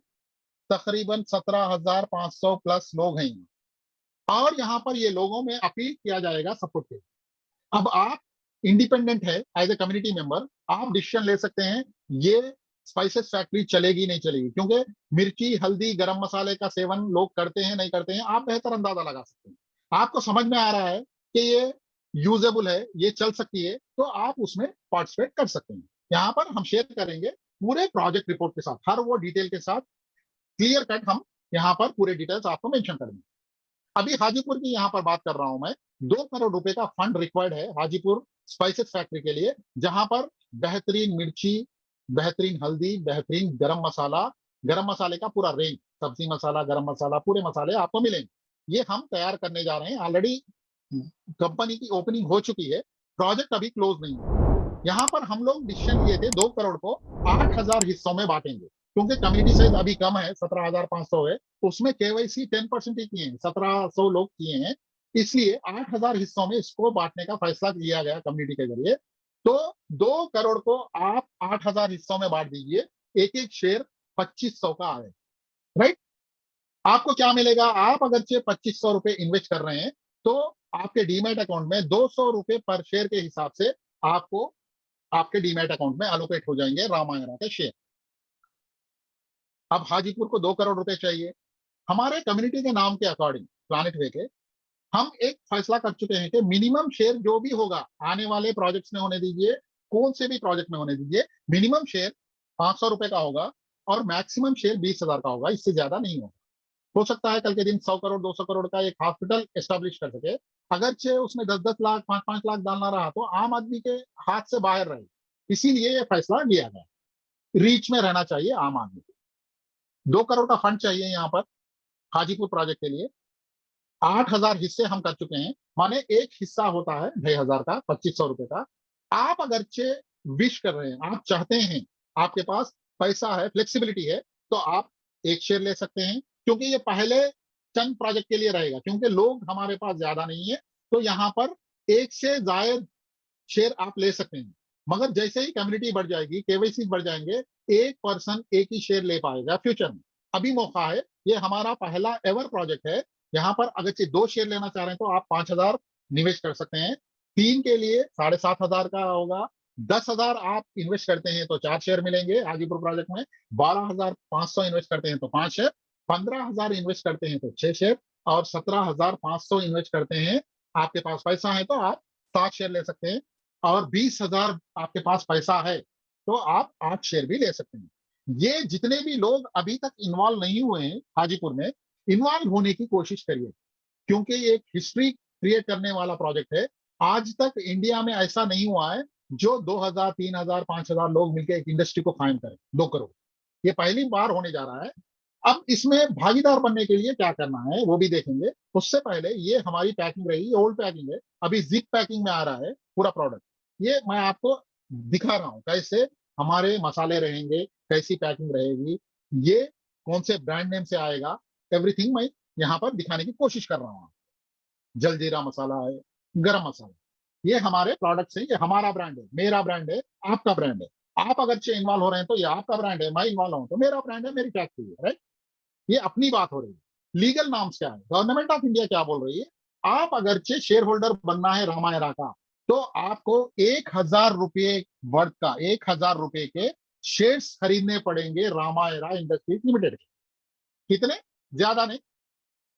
तकरीबन 17,500 प्लस लोग हैं, और यहाँ पर ये लोगों में अपील किया जाएगा सपोर्ट के। अब आप इंडिपेंडेंट है एज ए कम्युनिटी मेंबर, आप डिसीजन ले सकते हैं ये स्पाइसेस फैक्ट्री चलेगी नहीं चलेगी, क्योंकि मिर्ची हल्दी गरम मसाले का सेवन लोग करते हैं नहीं करते हैं, आप बेहतर अंदाजा लगा सकते हैं। आपको समझ में आ रहा है कि ये यूजेबल है, ये चल सकती है, तो आप उसमें पार्टिसिपेट कर सकते हैं। यहाँ पर हम शेयर करेंगे पूरे प्रोजेक्ट रिपोर्ट के साथ, हर वो डिटेल के साथ, क्लियर कट हम यहाँ पर पूरे डिटेल्स आपको मेंशन करेंगे। अभी हाजीपुर की यहाँ पर बात कर रहा हूं मैं। 2 करोड़ रुपए का फंड रिक्वायर्ड है हाजीपुर स्पाइसेस फैक्ट्री के लिए, जहां पर बेहतरीन मिर्ची, बेहतरीन हल्दी, बेहतरीन गरम मसाले का पूरा रेंज, सब्जी मसाला, गरम मसाला, पूरे मसाले आपको मिलेंगे। ये हम तैयार करने जा रहे हैं। ऑलरेडी कंपनी की ओपनिंग हो चुकी है, प्रोजेक्ट अभी क्लोज नहीं है। यहाँ पर हम लोग डिसीजन लिए थे 2 करोड़ को 8,000 हिस्सों में बांटेंगे, क्योंकि कम्युनिटी साइज अभी कम है, 17,500 है। उसमें केवाईसी 10% ही किए हैं, 1,700 लोग किए हैं। इसलिए 8,000 हिस्सों में इसको बांटने का फैसला लिया गया कम्युनिटी के जरिए। तो 2 करोड़ को आप 8,000 हिस्सों में बांट दीजिए, एक एक शेयर 2,500 का आए, राइट। आपको क्या मिलेगा? आप अगर 2,500 रुपए इन्वेस्ट कर रहे हैं तो आपके डीमैट अकाउंट में 200 रुपए पर शेयर के हिसाब से आपको आपके डीमैट अकाउंट में अलोकेट हो जाएंगे रामायण के शेयर। अब हाजीपुर को 2 करोड़ रुपए चाहिए। हमारे कम्युनिटी के नाम के अकॉर्डिंग प्लानेट वे के हम एक फैसला कर चुके हैं कि मिनिमम शेयर जो भी होगा आने वाले प्रोजेक्ट्स में होने दीजिए, कौन से भी प्रोजेक्ट में होने दीजिए, मिनिमम शेयर 500 रुपए का होगा और मैक्सिमम शेयर 20,000 का होगा, इससे ज्यादा नहीं होगा। हो सकता है कल के दिन 100 करोड़ 200 करोड़ का एक हॉस्पिटल एस्टेब्लिश कर सके, अगरचे उसमें 10-10 लाख 5-5 लाख डालना रहा तो आम आदमी के हाथ से बाहर रहे। इसीलिए ये फैसला लिया गया, रीच में रहना चाहिए आम आदमी को। 2 करोड़ का फंड चाहिए यहाँ पर हाजीपुर प्रोजेक्ट के लिए। 8,000 हिस्से हम कर चुके हैं, माने एक हिस्सा होता है 2,500 का, 2,500 रुपए का। आप अगरचे विश कर रहे हैं, आप चाहते हैं, आपके पास पैसा है, फ्लेक्सिबिलिटी है, तो आप एक शेयर ले सकते हैं, क्योंकि ये पहले चंद प्रोजेक्ट के लिए रहेगा, क्योंकि लोग हमारे पास ज्यादा नहीं है। तो यहाँ पर एक से जायद शेयर आप ले सकते हैं। मगर जैसे ही कम्युनिटी बढ़ जाएगी, केवाईसी बढ़ जाएंगे, एक पर्सन एक ही शेयर ले पाएगा फ्यूचर में। अभी मौका है, ये हमारा पहला एवर प्रोजेक्ट है। यहाँ पर अगर 2 शेयर लेना चाह रहे हैं तो आप 5,000 निवेश कर सकते हैं। 3 के लिए 7,500 का होगा। 10,000 आप इन्वेस्ट करते हैं तो 4 शेयर मिलेंगे हाजीपुर प्रोजेक्ट में। 12,500 इन्वेस्ट करते हैं तो 5 शेयर। 15,000 इन्वेस्ट करते हैं तो 6 शेयर। और 17,500 इन्वेस्ट करते हैं, आपके पास पैसा है तो आप 7 शेयर ले सकते हैं। और 20,000 आपके पास पैसा है तो आप 8 शेयर भी ले सकते हैं। ये जितने भी लोग अभी तक इन्वॉल्व नहीं हुए हैं हाजीपुर में, इन्वॉल्व होने की कोशिश करिए, क्योंकि ये एक हिस्ट्री क्रिएट करने वाला प्रोजेक्ट है। आज तक इंडिया में ऐसा नहीं हुआ है जो 2,000, 3,000, 5,000 लोग मिलकर एक इंडस्ट्री को कायम करें, 2 करोड़। ये पहली बार होने जा रहा है। अब इसमें भागीदार बनने के लिए क्या करना है वो भी देखेंगे। उससे पहले ये हमारी पैकिंग रही, ये ओल्ड पैकिंग है, अभी जिप पैकिंग में आ रहा है पूरा प्रोडक्ट। ये मैं आपको दिखा रहा हूँ कैसे हमारे मसाले रहेंगे, कैसी पैकिंग रहेगी, ये कौन से ब्रांड नेम से आएगा, एवरीथिंग मैं यहाँ पर दिखाने की कोशिश कर रहा हूँ। जलजीरा मसाला है, गरम मसाला, ये हमारे प्रोडक्ट्स हैं, ये हमारा ब्रांड है, मेरा ब्रांड है, आपका ब्रांड है। आप अगर इन्वॉल्व हो रहे हैं तो ये आपका ब्रांड है, मैं इन्वॉल्व हूं तो मेरा ब्रांड है, मेरी फैक्ट्री है, राइट। ये अपनी बात हो रही है। लीगल नॉर्म्स क्या है, गवर्नमेंट ऑफ इंडिया क्या बोल रही है। आप अगरचे शेयर होल्डर बनना है रामायरा का तो आपको 1,000 रुपये वर्थ का, 1,000 रुपये के शेयर्स खरीदने पड़ेंगे रामायरा इंडस्ट्रीज लिमिटेड के। कितने, ज्यादा नहीं,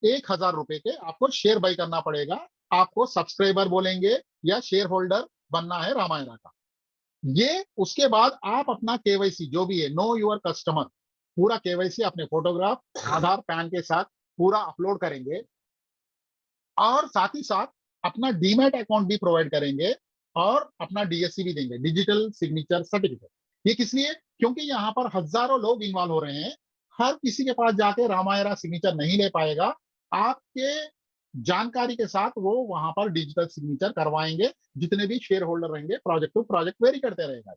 1,000 रुपये के आपको शेयर बाई करना पड़ेगा। आपको सब्सक्राइबर बोलेंगे या शेयर होल्डर बनना है रामायरा का। ये उसके बाद आप अपना केवाईसी जो भी है, नो योर कस्टमर, पूरा केवाईसी अपने फोटोग्राफ आधार पैन के साथ पूरा अपलोड करेंगे। और साथ ही साथ अपना डीमैट अकाउंट भी प्रोवाइड करेंगे और अपना डीएससी भी देंगे, डिजिटल सिग्नेचर सर्टिफिकेट। ये किस लिए, क्योंकि यहाँ पर हजारों लोग इन्वॉल्व हो रहे हैं। हर किसी के पास जाके रामायरा सिग्नेचर नहीं ले पाएगा। आपके जानकारी के साथ वो वहां पर डिजिटल सिग्नेचर करवाएंगे। जितने भी शेयर होल्डर रहेंगे, प्रोजेक्ट टू प्रोजेक्ट वेरी करते रहेगा।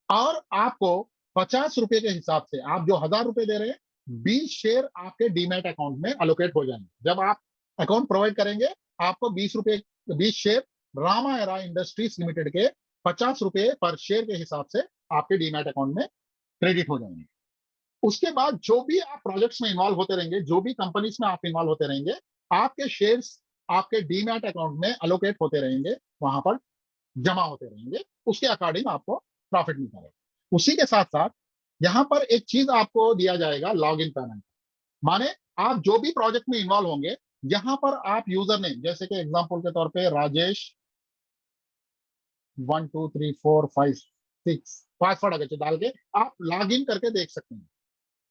और आपको 50 रुपए के हिसाब से, आप जो 1,000 रुपए दे रहे हैं, 20 शेयर आपके डीमैट अकाउंट में अलोकेट हो जाएंगे। जब आप अकाउंट प्रोवाइड करेंगे, आपको 20 रुपए, 20 शेयर रामायरा इंडस्ट्रीज लिमिटेड के 50 रुपए पर शेयर के हिसाब से आपके डीमैट अकाउंट में क्रेडिट हो जाएंगे। उसके बाद जो भी आप प्रोजेक्ट्स में इन्वॉल्व होते रहेंगे, जो भी कंपनीज में आप इन्वॉल्व होते रहेंगे, आपके शेयर्स आपके डीमैट अकाउंट में अलोकेट होते रहेंगे, वहां पर जमा होते रहेंगे। उसके अकॉर्डिंग आपको प्रॉफिट मिलता है। उसी के साथ साथ यहाँ पर एक चीज आपको दिया जाएगा, लॉग इन पेमेंट। माने आप जो भी प्रोजेक्ट में इन्वॉल्व होंगे, यहाँ पर आप यूजर नेम, जैसे कि एग्जांपल के तौर पे राजेश 1 2 3 4 5 6 पासवर्ड अगर डाल के आप लॉग इन करके देख सकते हैं।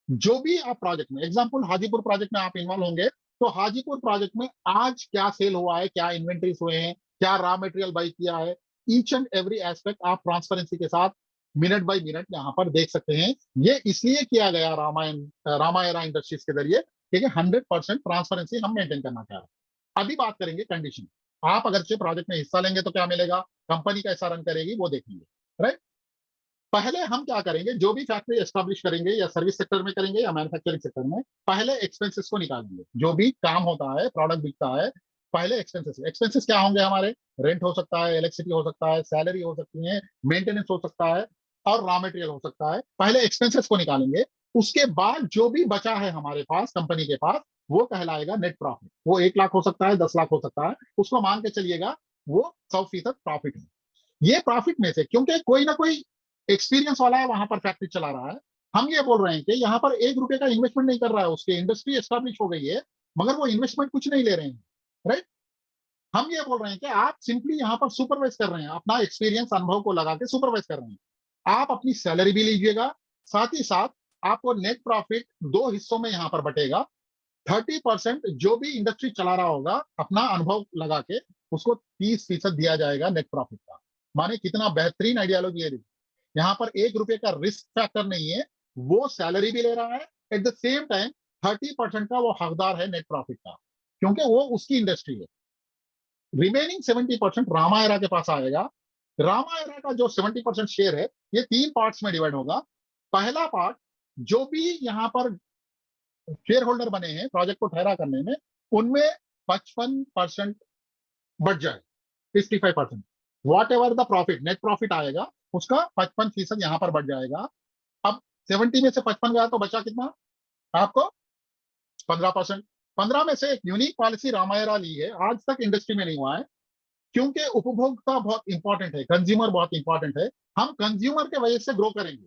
जो भी आप प्रोजेक्ट में, एग्जांपल हाजीपुर प्रोजेक्ट में आप इन्वॉल्व होंगे तो हाजीपुर प्रोजेक्ट में आज क्या सेल हुआ है, क्या इन्वेंट्रीज हुए हैं, क्या रॉ मटेरियल बाई किया है, ईच एंड एवरी एस्पेक्ट आप ट्रांसपेरेंसी के साथ मिनट बाय मिनट यहाँ पर देख सकते हैं। ये इसलिए किया गया रामायरा इंडस्ट्रीज के जरिए, क्योंकि 100% ट्रांसपेरेंसी हम मेंटेन करना चाह रहे हैं। अभी बात करेंगे कंडीशन। आप अगर से प्रोजेक्ट में हिस्सा लेंगे तो क्या मिलेगा, कंपनी कैसा रन करेगी वो देखेंगे, राइट। पहले हम क्या करेंगे, जो भी फैक्ट्री एस्टेब्लिश करेंगे, या सर्विस सेक्टर में करेंगे या मैन्युफैक्चरिंग सेक्टर में, पहले एक्सपेंसेस को निकालेंगे। जो भी काम होता है, प्रोडक्ट बिकता है, पहले एक्सपेंसेस क्या होंगे हमारे, रेंट हो सकता है, इलेक्ट्रिसिटी हो सकता है, सैलरी हो सकती है, मेंटेनेंस हो सकता है, और रॉ मटेरियल हो सकता है। पहले एक्सपेंसेस को निकालेंगे। उसके बाद जो भी बचा है हमारे पास, कंपनी के पास, वो कहलाएगा नेट प्रॉफिट। वो 1 लाख हो सकता है, 10 लाख हो सकता है, उसको मान के चलिएगा वो 100% प्रॉफिट है। ये प्रॉफिट में से, क्योंकि कोई ना कोई एक्सपीरियंस वाला है वहां पर फैक्ट्री चला रहा है, हम ये बोल रहे हैं कि यहाँ पर 1 रुपए का इन्वेस्टमेंट नहीं कर रहा है, उसकी इंडस्ट्री एस्टैब्लिश हो गई है, मगर वो इन्वेस्टमेंट कुछ नहीं ले रहे हैं, राइट। हम ये बोल रहे हैं कि आप सिंपली यहाँ पर सुपरवाइज कर रहे हैं, अपना एक्सपीरियंस, अनुभव को लगा के सुपरवाइज कर रहे हैं। आप अपनी सैलरी भी लीजिएगा, साथ ही साथ आपको नेट प्रॉफिट 2 हिस्सों में यहाँ पर बटेगा। 30% जो भी इंडस्ट्री चला रहा होगा, अपना अनुभव लगा के उसको 30% दिया जाएगा नेट प्रॉफिट का। माने कितना बेहतरीन आइडियोलॉजी है। यहाँ पर 1 रुपए का रिस्क फैक्टर नहीं है, वो सैलरी भी ले रहा है, एट द सेम टाइम 30% का वो हकदार है नेट प्रॉफिट का, क्योंकि वो उसकी इंडस्ट्री है। रिमेनिंग 70% रामायरा के पास आएगा। रामायरा का जो 70% शेयर है, ये 3 पार्ट्स में डिवाइड होगा। पहला पार्ट, जो भी यहाँ पर शेयर होल्डर बने हैं प्रोजेक्ट को ठहरा करने में, उनमें 55% बढ़ जाए, 55%, what ever the profit, net profit आएगा, उसका 55% यहाँ पर बढ़ जाएगा। अब 70 में से 55 गया तो बचा कितना आपको, 15%। 15 में से एक यूनिक पॉलिसी रामायरा ली है, आज तक इंडस्ट्री में नहीं हुआ है, क्योंकि उपभोक्ता बहुत इंपॉर्टेंट है, कंज्यूमर बहुत इंपॉर्टेंट है। हम कंज्यूमर के वजह से ग्रो करेंगे।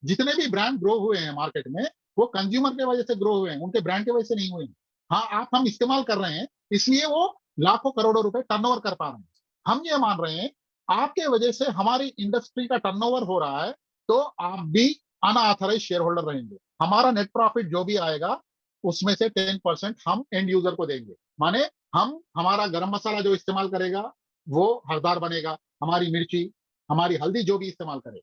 जितने भी ब्रांड ग्रो हुए हैं मार्केट में, वो कंज्यूमर के वजह से ग्रो हुए हैं, उनके ब्रांड के वजह से नहीं हुए हैं। हाँ, आप हम इस्तेमाल कर रहे हैं, इसलिए वो लाखों करोड़ों रुपए टर्नओवर कर पा रहे हैं। हम ये मान रहे हैं आपके वजह से हमारी इंडस्ट्री का टर्नओवर हो रहा है, तो आप भी अनऑथराइज शेयर होल्डर रहेंगे। हमारा नेट प्रॉफिट जो भी आएगा उसमें से 10% हम एंड यूजर को देंगे। माने हम हमारा गरम मसाला जो इस्तेमाल करेगा वो हकदार बनेगा, हमारी मिर्ची, हमारी हल्दी जो भी इस्तेमाल करे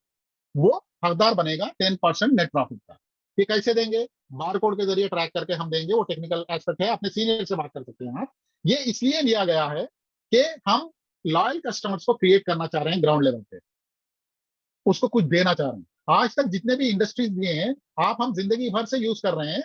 वो हकदार बनेगा 10% नेट प्रॉफिट का। ये कैसे देंगे? बार कोड के जरिए ट्रैक करके हम देंगे, वो टेक्निकल एस्पेक्ट है, अपने सीनियर से बात कर सकते हैं आप। ये इसलिए लिया गया है कि हम लॉयल कस्टमर्स को क्रिएट करना चाह रहे हैं ग्राउंड लेवल पे, उसको कुछ देना चाह रहे हैं। आज तक जितने भी इंडस्ट्रीज दिए हैं, आप हम जिंदगी भर से यूज कर रहे हैं।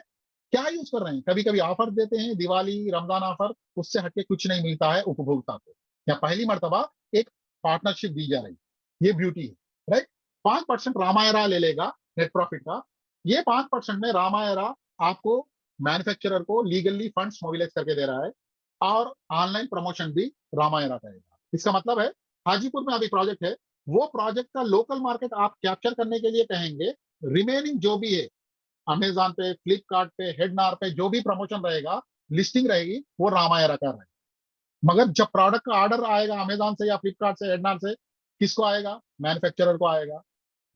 क्या यूज कर रहे हैं? कभी कभी ऑफर देते हैं, दिवाली रमजान ऑफर, उससे हटके कुछ नहीं मिलता है उपभोक्ता को। या पहली मर्तबा एक पार्टनरशिप दी जा रही है, ये ब्यूटी है, राइट। 5% रामायरा ले लेगा नेट प्रॉफिट का। ये 5% में रामायरा आपको मैन्युफैक्चरर को लीगली फंड्स मोबिलाइज करके दे रहा है, और ऑनलाइन प्रमोशन भी रामायरा करेगा। इसका मतलब है हाजीपुर में अभी प्रोजेक्ट है, वो प्रोजेक्ट का लोकल मार्केट आप कैप्चर करने के लिए कहेंगे, रिमेनिंग जो भी है अमेजॉन पे, फ्लिपकार्ट पे, हेडनार पे जो भी प्रमोशन रहेगा, लिस्टिंग रहेगी, वो रामायरा कर रहे हैं। मगर जब प्रोडक्ट का ऑर्डर आएगा अमेजॉन से या फ्लिपकार्ट से, हेडनार से, किसको आएगा? मैन्युफैक्चरर को आएगा।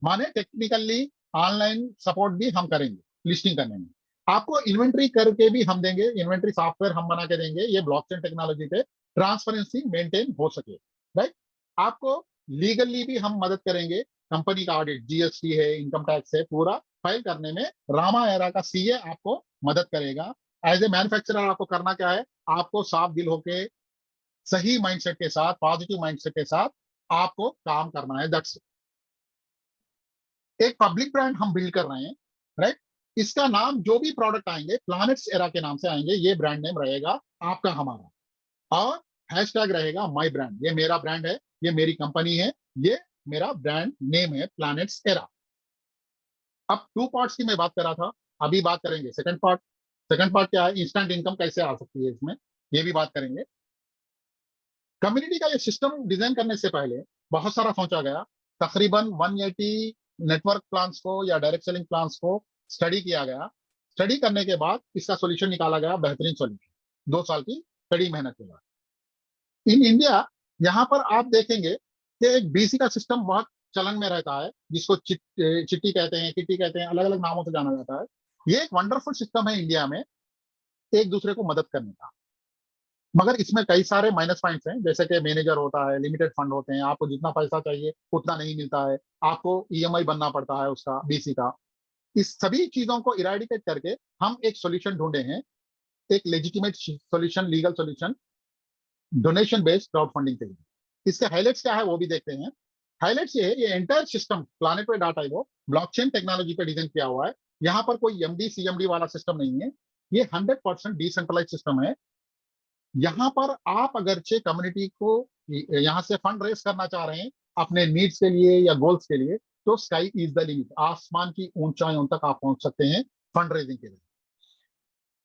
माने टेक्निकली ऑनलाइन सपोर्ट भी हम करेंगे लिस्टिंग करने में। आपको इन्वेंट्री करके भी हम देंगे, इन्वेंट्री सॉफ्टवेयर हम बना के देंगे, ये ब्लॉकचेन टेक्नोलॉजी पे ट्रांसपेरेंसी मेंटेन हो सके, राइट। आपको लीगली भी हम मदद करेंगे, कंपनी का ऑडिट, जीएसटी है, इनकम टैक्स है, पूरा फाइल करने में रामा एरा का सीए आपको मदद करेगा। एज ए मैन्युफैक्चरर आपको करना क्या है? आपको साफ दिल होके, सही माइंडसेट के साथ, पॉजिटिव माइंडसेट के साथ आपको काम करना है, दैट्स। एक पब्लिक ब्रांड हम बिल्ड कर रहे हैं, राइट। इसका नाम जो भी प्रोडक्ट आएंगे प्लैनेट्स एरा के नाम से आएंगे, ये ब्रांड नेम रहेगा आपका हमारा, और हैशटैग रहेगा माय ब्रांड, ये मेरा ब्रांड है, ये मेरी कंपनी है, ये मेरा ब्रांड नेम है प्लैनेट्स एरा। अब 2 पार्ट्स की मैं बात कर रहा था, अभी बात करेंगे सेकंड पार्ट। सेकंड पार्ट क्या है? इंस्टेंट इनकम कैसे आ सकती है इसमें, ये भी बात करेंगे। कम्युनिटी का ये सिस्टम डिजाइन करने से पहले बहुत सारा सोचा गया, तकरीबन 180 नेटवर्क प्लान्स को या डायरेक्ट सेलिंग प्लान्स को स्टडी किया गया। स्टडी करने के बाद इसका सॉल्यूशन निकाला गया, बेहतरीन सॉल्यूशन, 2 साल की कड़ी मेहनत के बाद। इन इंडिया यहाँ पर आप देखेंगे कि एक बीसी का सिस्टम बहुत चलन में रहता है, जिसको चिट्टी कहते हैं, किट्टी कहते हैं, अलग अलग नामों से जाना जाता है। ये एक वंडरफुल सिस्टम है इंडिया में एक दूसरे को मदद करने का। मगर इसमें कई सारे माइनस पॉइंट्स हैं, जैसे कि मैनेजर होता है, लिमिटेड फंड होते हैं, आपको जितना पैसा चाहिए उतना नहीं मिलता है, आपको ईएमआई बनना पड़ता है उसका, बीसी का। इस सभी चीजों को इराडिकेट करके हम एक सॉल्यूशन ढूंढे हैं, एक legitimate solution, legal solution, donation based crowd funding के लिए। इसके हाईलाइट्स क्या है वो भी देखते हैं। हाईलाइट्स ये एंटायर सिस्टम प्लैनेट वे डाटा वो ब्लॉकचेन टेक्नोलॉजी पे डिजाइन किया हुआ है। यहाँ पर कोई एमडी सीएमडी वाला सिस्टम नहीं है, ये 100% डिसेंट्रलाइज सिस्टम है। यहाँ पर आप अगरचे कम्युनिटी को यहाँ से फंड रेस करना चाह रहे हैं अपने नीड्स के लिए या गोल्स के लिए, तो स्काई इज द लिमिट, आसमान की ऊंचाइयों तक आप पहुंच सकते हैं फंड रेजिंग के लिए।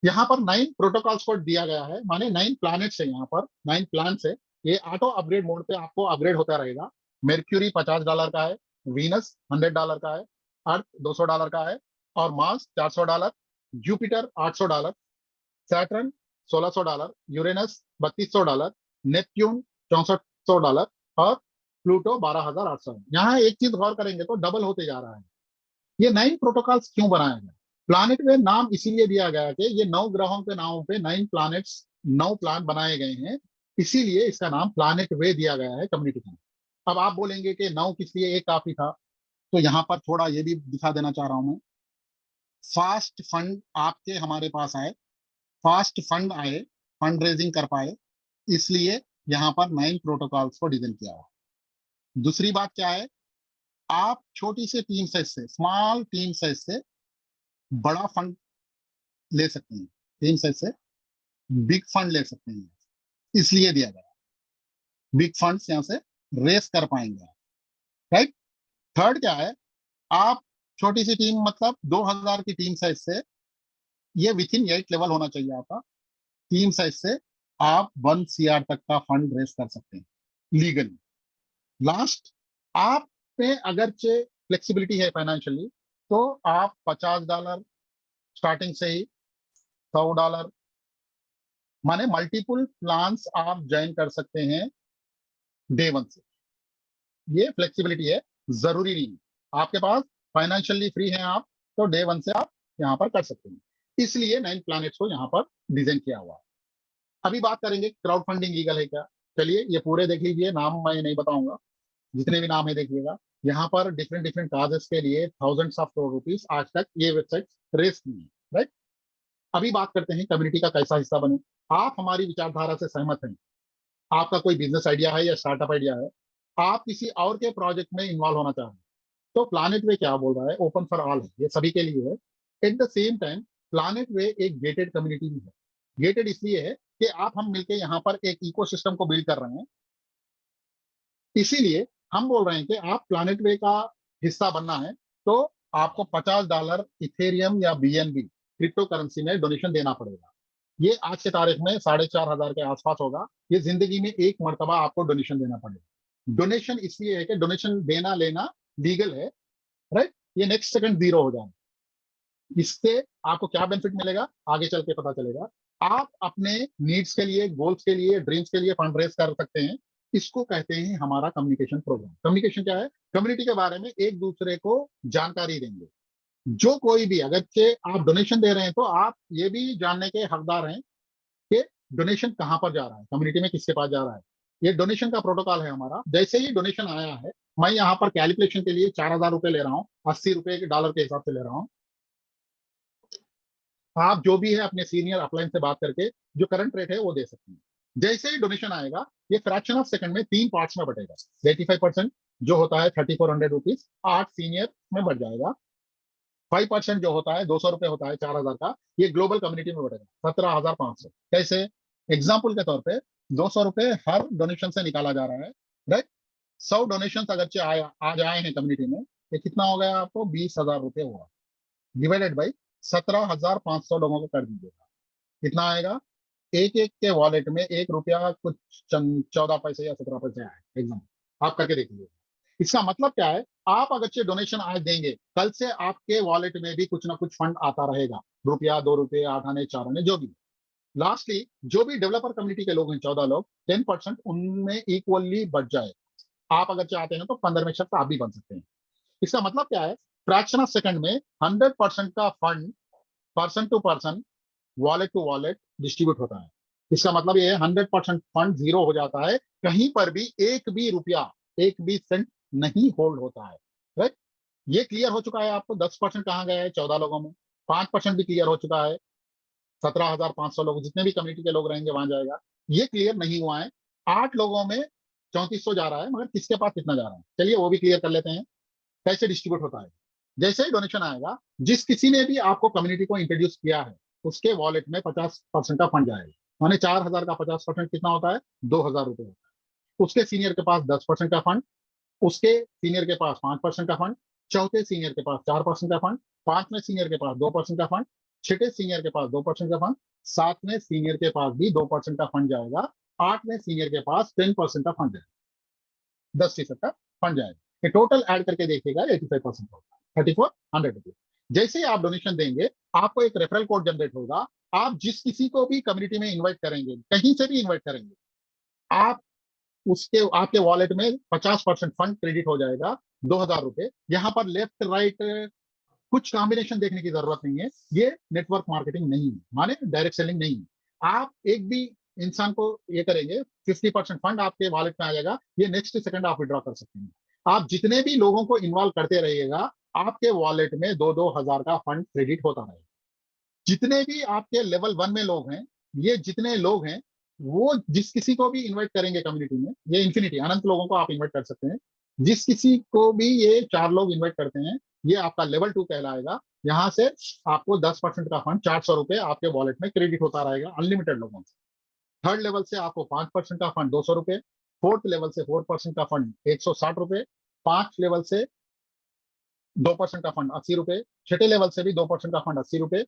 यहाँ पर 9 प्रोटोकॉल्स को दिया गया है, माने 9 प्लैनेट्स है, यहाँ पर 9 प्लान्स है। ये ऑटो अपग्रेड मोड पे आपको अपग्रेड होता रहेगा। मेर्क्यूरी $50 का है, वीनस $100 का है, अर्थ $200 का है, और Mars $400, Jupiter $800, Saturn $1600, Uranus $3200, Neptune $6400, और प्लूटो 12,800। यहाँ एक चीज गौर करेंगे तो डबल होते जा रहा है। ये 9 प्रोटोकॉल्स क्यों बनाया गया? प्लानिट वे नाम इसीलिए दिया गया कि ये 9 ग्रहों के नामों पे 9 प्लैनेट्स, 9 प्लान बनाए गए हैं, इसीलिए इसका नाम प्लानिट वे दिया गया है कम्युनिटी का। अब आप बोलेंगे कि 9 किस लिए, एक काफी था, तो यहाँ पर थोड़ा ये भी दिखा देना चाह रहा हूं मैं। फास्ट फंड आपके हमारे पास आए, फास्ट फंड आए, फंड रेजिंग कर पाए, इसलिए यहाँ पर 9 प्रोटोकॉल्स को डिजाइन किया हुआ। दूसरी बात क्या है? आप छोटी सी टीम साइज से, स्मॉल टीम साइज से बड़ा फंड ले सकते हैं, टीम साइज से बिग फंड ले सकते हैं, इसलिए दिया गया। बिग फंड्स यहाँ से रेस कर पाएंगे, राइट। थर्ड क्या है? आप छोटी सी टीम, मतलब 2000 की टीम साइज से, ये विथ इन 8 लेवल होना चाहिए आपका, टीम साइज से आप 1 CR तक का फंड रेस कर सकते हैं लीगली। लास्ट, आप पे अगरचे फ्लेक्सिबिलिटी है फाइनेंशियली, तो आप $50 स्टार्टिंग से ही, $100, माने मल्टीपल प्लान्स आप ज्वाइन कर सकते हैं डे 1 से। ये फ्लेक्सिबिलिटी है, जरूरी नहीं है आपके पास फाइनेंशियली फ्री हैं आप, तो डे 1 से आप यहाँ पर कर सकते हैं। इसलिए 9 प्लैनेट्स को यहाँ पर डिजाइन किया हुआ है। अभी बात करेंगे क्राउड फंडिंग लीगल है क्या। चलिए ये पूरे देख लीजिए, नाम मैं नहीं बताऊंगा, जितने भी नाम है देखिएगा। यहाँ पर डिफरेंट डिफरेंट काजेस के लिए थाउजेंड्स ऑफ करोड़ रुपीस आज तक ये वेबसाइट रेस की है, राइट। अभी बात करते हैं कम्युनिटी का कैसा हिस्सा बने। आप हमारी विचारधारा से सहमत हैं, आपका कोई बिजनेस आइडिया है या स्टार्टअप आइडिया है, आप किसी और के प्रोजेक्ट में इन्वॉल्व होना चाह रहे हैं, तो प्लानेट वे क्या बोल रहा है, ओपन फॉर ऑल है, ये सभी के लिए है। At the same time planet way एक गेटेड कम्युनिटी भी है। गेटेड इसलिए है कि आप हम मिलकर यहाँ पर एक इकोसिस्टम को बिल्ड कर रहे हैं, इसीलिए हम बोल रहे हैं कि आप प्लानेट वे का हिस्सा बनना है तो आपको $50 इथेरियम या BNB क्रिप्टो करेंसी में डोनेशन देना पड़ेगा। ये आज के तारीख में 4,500 के आसपास होगा। ये जिंदगी में एक मरतबा आपको डोनेशन देना पड़ेगा। डोनेशन इसलिए है कि डोनेशन देना लेना लीगल है, राइट। ये नेक्स्ट सेकंड जीरो हो जाए। इससे आपको क्या बेनिफिट मिलेगा आगे चल के पता चलेगा। आप अपने नीड्स के लिए, गोल्स के लिए, ड्रीम्स के लिए फंड रेज कर सकते हैं। इसको कहते हैं हमारा कम्युनिकेशन प्रोग्राम। कम्युनिकेशन क्या है, कम्युनिटी के बारे में एक दूसरे को जानकारी देंगे। जो कोई भी, अगर के आप डोनेशन दे रहे हैं तो आप ये भी जानने के हकदार हैं कि डोनेशन कहां पर जा रहा है, कम्युनिटी में किसके पास जा रहा है। ये डोनेशन का प्रोटोकॉल है हमारा। जैसे ही डोनेशन आया है, मैं यहाँ पर कैलकुलेशन के लिए $4,000 ले रहा हूँ, $80 के हिसाब से ले रहा हूँ। आप जो भी है अपने सीनियर अपलाइन से बात करके जो करंट रेट है वो दे सकते हैं। जैसे ही डोनेशन आएगा, ये फ्रैक्शन ऑफ सेकंड में 3 पार्ट्स में बटेगा। 85% जो होता है ₹3,400, 8 सीनियर में बढ़ जाएगा। 5% जो होता है ₹200 होता है 4,000 का, ये ग्लोबल कम्युनिटी में बढ़ेगा 17,500। कैसे, एग्जाम्पल के तौर पर ₹200 हर डोनेशन से निकाला जा रहा है, राइट। 100 डोनेशन अगर आज आए हैं कम्युनिटी में, ये कितना हो गया आपको, ₹20,000 हुआ। डिवाइडेड बाई 17,500 लोगों को कर दीजिएगा, कितना आएगा। एक एक के वॉलेट में ₹1 कुछ 14 पैसे या 17 पैसे आए, एग्जाम आप करके देख लीजिए। इसका मतलब क्या है, आप अगर डोनेशन आज देंगे, कल से आपके वॉलेट में भी कुछ ना कुछ फंड आता रहेगा, ₹1, ₹2, 8 आने 4 आने जो भी। लास्टली, जो भी डेवलपर कम्युनिटी के लोग हैं 14 लोग, 10% उनमें इक्वली बढ़ जाए। आप अगर चाहते हैं तो 15 शख्स आप भी बन सकते हैं। इसका मतलब क्या है, फ्रैक्शन ऑफ सेकंड में 100% का fund person to person, wallet to wallet distribute होता है। इसका मतलब ये 100% फंड जीरो हो जाता है, कहीं पर भी एक भी रुपया, एक भी सेंट नहीं होल्ड होता है, राइट। ये क्लियर हो चुका है आपको। 10% कहाँ गया है 14 लोगों में, 5% भी क्लियर हो चुका है, 17,500 लोग, जितने भी कम्युनिटी के लोग रहेंगे वहां जाएगा। ये क्लियर नहीं हुआ है, 8 लोगों में 3400 जा रहा है, मगर किसके पास कितना जा रहा है, चलिए वो भी क्लियर कर लेते हैं कैसे डिस्ट्रीब्यूट होता है। जैसे ही डोनेशन आएगा, जिस किसी ने भी आपको कम्युनिटी को इंट्रोड्यूस किया है, उसके वॉलेट में 50% का फंड जाएगा। माने 4,000 का 50% कितना होता है, ₹2,000 होता है। उसके सीनियर के पास 10% का फंड, उसके सीनियर के पास 5% का फंड, चौथे सीनियर के पास 4% का फंड, पांचवें सीनियर के पास 2% का फंड, छठे सीनियर के पास 2% का फंड, सातवें सीनियर के पास भी 2% का फंड जाएगा, आठवें सीनियर के पास 10% का फंड जाएगा, 10% का फंड जाएगा। ये टोटल ऐड करके देखिएगा 85% होगा, 3,400 रुपीज। जैसे ही आप डोनेशन देंगे, आपको एक रेफरल कोड जनरेट होगा। आप जिस किसी को भी कम्युनिटी में इन्वाइट करेंगे, कहीं से भी इन्वाइट करेंगे, आप उसके आपके वॉलेट में 50% फंड क्रेडिट हो जाएगा, ₹2,000। यहाँ पर लेफ्ट राइट कुछ कॉम्बिनेशन देखने की जरूरत नहीं है। ये नेटवर्क मार्केटिंग नहीं है, माने डायरेक्ट सेलिंग नहीं है। आप एक भी इंसान को ये करेंगे, 50% फंड आपके वॉलेट में आ जाएगा, ये नेक्स्ट सेकंड आप विड्रॉ कर सकते हैं। आप जितने भी लोगों को इन्वॉल्व करते रहिएगा, आपके वॉलेट में 2-2 हजार का फंड क्रेडिट होता रहेगा। जितने भी आपके लेवल 1 में लोग हैं, ये जितने लोग हैं, वो जिस किसी को भी इन्वाइट करेंगे कम्युनिटी में, ये इन्फिनिटी अनंत लोगों को आप इन्वाइट कर सकते हैं। जिस किसी को भी ये 4 लोग इन्वाइट करते हैं, ये आपका लेवल 2 कहलाएगा। यहाँ से आपको 10% का फंड ₹400 आपके वॉलेट में क्रेडिट होता रहेगा, अनलिमिटेड लोगों से। थर्ड लेवल से आपको 5% का फंड ₹200, फोर्थ लेवल से 4% का फंड ₹160, पांच लेवल से 2% का फंड ₹80, छठे लेवल से भी 2% का फंड ₹80,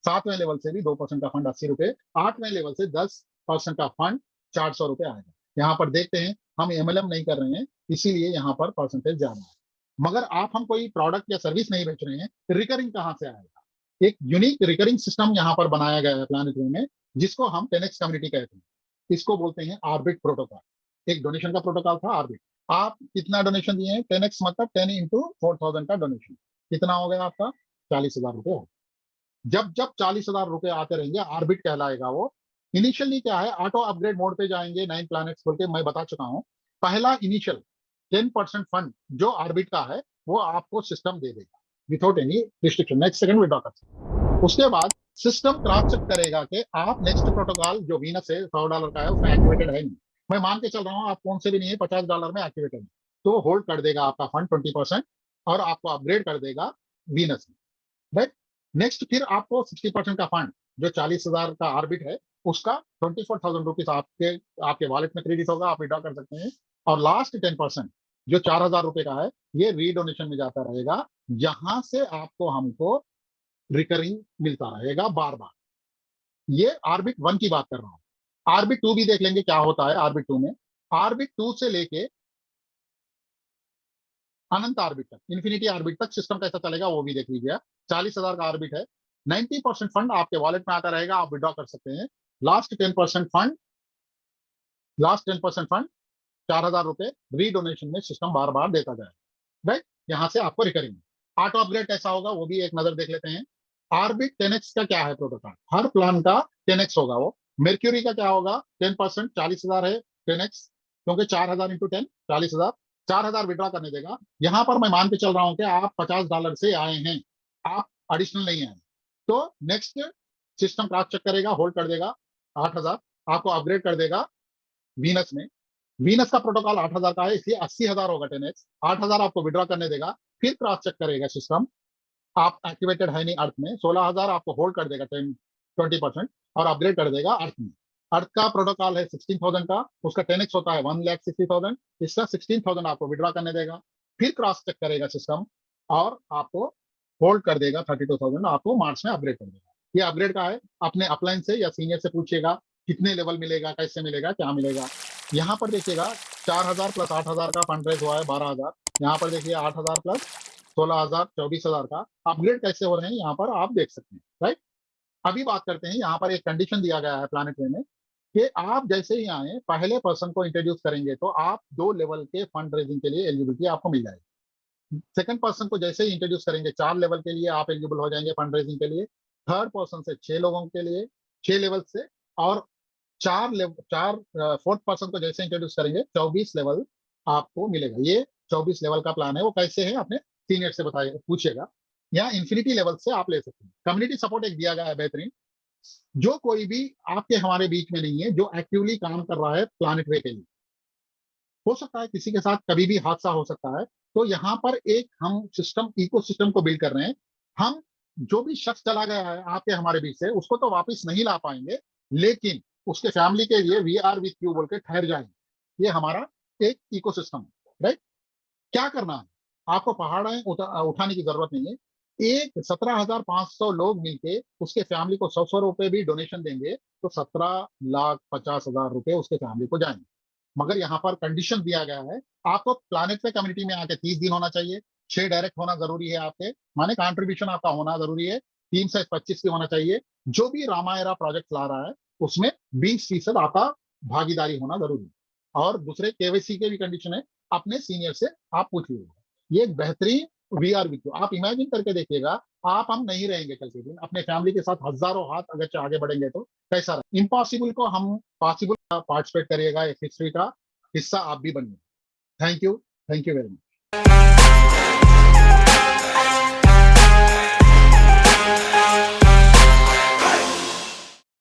7वें लेवल से भी 2% का फंड 80 रुपए, 8वें लेवल से 10% का फंड 400 रुपए आएगा। यहाँ पर देखते हैं हम एमएलएम नहीं कर रहे हैं, इसीलिए यहाँ पर परसेंटेज ज्यादा है। मगर आप हम कोई प्रोडक्ट या सर्विस नहीं बेच रहे हैं, रिकरिंग कहाँ से आएगा? एक यूनिक रिकरिंग सिस्टम यहाँ पर बनाया गया है प्लैनेट वे में, जिसको हम 10x कम्युनिटी कहते हैं। इसको बोलते हैं आर्बिट प्रोटोकॉल। एक डोनेशन का प्रोटोकॉल था आर्बिट। आप कितना डोनेशन दिए हैं? 10x मतलब 10 इंटू 4,000 का डोनेशन। कितना हो गया आपका? 40,000 रुपए हो। जब जब 40,000 रुपए आते रहेंगे, आर्बिट कहलाएगा वो। इनिशियली क्या है, ऑटो अपग्रेड मोड पे जाएंगे 9 प्लैनेट्स बोल के मैं बता चुका हूं। पहला इनिशियल 10% फंड जो आर्बिट का है वो आपको सिस्टम दे देगा without any restriction. Next second withdraw कर सकते। उसके बाद सिस्टम क्रॉस चेक करेगा कि आप नेक्स्ट प्रोटोकॉल जो वीनस है $100 का है उसमें एक्टिवेटेड है नहीं। मैं मान के चल रहा हूँ आप कौन से भी नहीं है, $50 में एक्टिवेटेड है, तो होल्ड कर देगा आपका फंड 20% और आपको अपग्रेड कर देगा वीनस में, राइट। नेक्स्ट फिर आपको 60% का फंड जो 40,000 का आर्बिट है उसका 24,000 रुपीज आपके आपके वॉलेट में क्रेडिट होगा, आप विड्रॉ कर सकते हैं। और लास्ट 10% जो 4,000 रुपए का है ये रीडोनेशन में जाता रहेगा, जहां से आपको हमको रिकरिंग मिलता रहेगा बार बार। ये आर्बिट 1 की बात कर रहा हूं। आर्बिट 2 भी देख लेंगे क्या होता है आर्बिट 2 में। आर्बिट 2 से लेके अनंत आर्बिट तक, इन्फिनिटी आर्बिट तक सिस्टम कैसा चलेगा वो भी देख लीजिए। 40,000 का आर्बिट है, 90% फंड आपके वॉलेट में आता रहेगा, आप विड्रॉ कर सकते हैं। लास्ट 10% फंड, लास्ट 10% फंड 4,000 रुपए रीडोनेशन में सिस्टम बार बार देता जाएगा, राइट। यहां से आपको रिकरिंग। ऑटो अपग्रेड कैसा होगा वो भी एक नजर देख लेते हैं। आर्बिट 10x का क्या है प्रोटोकॉल? हर प्लान का 10x होगा वो। मेर्क्यूरी का क्या होगा? 10%, 40,000 है 10x, क्योंकि 4,000 इंटू 10 40,000, 4,000 विड्रॉ करने देगा। यहां पर मैं मान के चल रहा हूं कि आप $50 से आए हैं, आप एडिशनल नहीं आए, तो नेक्स्ट सिस्टम क्रॉस चेक करेगा, होल्ड कर देगा 8,000, आपको अपग्रेड कर देगा वीनस में। वीनस का प्रोटोकॉल 8,000 का है, इसलिए 80,000 होगा 10x। 8,000 आपको विड्रॉ करने देगा, फिर क्रॉस चेक करेगा सिस्टम, आप एक्टिवेटेड है नहीं अर्थ में। 16,000 आपको होल्ड कर देगा 20% और अपग्रेड कर देगा अर्थ में। अर्थ का प्रोटोकॉल है 16,000 का, उसका 10x होता है 1,60,000, इसका 16,000 आपको विड्रॉ करने देगा, फिर क्रॉस चेक करेगा सिस्टम और आपको होल्ड कर देगा 32,000, आपको मार्च में अपग्रेड कर देगा। ये अपग्रेड का है, अपने अपलाइन से या सीनियर से पूछिएगा कितने लेवल मिलेगा, कैसे मिलेगा, क्या मिलेगा। यहाँ पर देखिएगा 4,000 प्लस 8,000 का फंड रेज हुआ है 12,000। यहाँ पर देखिए 8,000 प्लस 16,000 24,000 का अपग्रेड कैसे हो रहे हैं यहाँ पर आप देख सकते हैं, राइट। अभी बात करते हैं, यहाँ पर एक कंडीशन दिया गया है प्लैनेट वे में कि आप जैसे ही आए पहले पर्सन को इंट्रोड्यूस करेंगे तो आप 2 लेवल के फंड रेजिंग के लिए एलिजिबिलिटी आपको मिल जाएगी। सेकंड पर्सन को जैसे ही इंट्रोड्यूस करेंगे 4 लेवल के लिए आप एलिजिबल हो जाएंगे फंड रेजिंग के लिए। थर्ड पर्सन से 6 लोगों के लिए 6 लेवल से, और 4 फोर्थ पर्सन को जैसे इंट्रोड्यूस करेंगे 24 लेवल आपको मिलेगा। ये 24 लेवल का प्लान है, वो कैसे है अपने सीनियर से बताइए, पूछेगा। यहाँ इन्फिनिटी लेवल से आप ले सकते हैं। कम्युनिटी सपोर्ट एक दिया गया है बेहतरीन, जो कोई भी आपके हमारे बीच में नहीं है जो एक्टिवली काम कर रहा है प्लैनेट वे के लिए। हो सकता है किसी के साथ कभी भी हादसा हो सकता है, तो यहाँ पर एक हम सिस्टम इको सिस्टम को बिल्ड कर रहे हैं। हम जो भी शख्स चला गया है आपके हमारे बीच से उसको तो वापस नहीं ला पाएंगे, लेकिन उसके फैमिली के लिए वी आर विथ यू बोल के ठहर जाएंगे। ये हमारा एक इको सिस्टम है, राइट। क्या करना है, आपको पहाड़ें उठाने की जरूरत नहीं है। एक 17,500 लोग मिलके उसके फैमिली को 100 रुपए भी डोनेशन देंगे तो 17,50,000 रुपए उसके फैमिली को जाएंगे। मगर यहाँ पर कंडीशन दिया गया है, आपको प्लैनेट पे कम्युनिटी में आके 30 दिन होना चाहिए, 6 डायरेक्ट होना जरूरी है आपके, माने कंट्रीब्यूशन आपका होना जरूरी है, 3 से 25 की होना चाहिए। जो भी रामायरा प्रोजेक्ट ला रहा है उसमें 20% आपका भागीदारी होना जरूरी है। और दूसरे केवाईसी के भी कंडीशन है, अपने सीनियर से आप पूछ लीजिएगा। ये एक बेहतरीन वी आर विथ यू, आप इमेजिन करके देखिएगा, आप हम नहीं रहेंगे कल के दिन, अपने फैमिली के साथ हजारों हाथ अगर आगे बढ़ेंगे तो कैसा रहा। इम्पॉसिबल को हम पॉसिबल पार्टिसिपेट करिएगा, एक हिस्ट्री का हिस्सा आप भी बनिए। Thank you very much.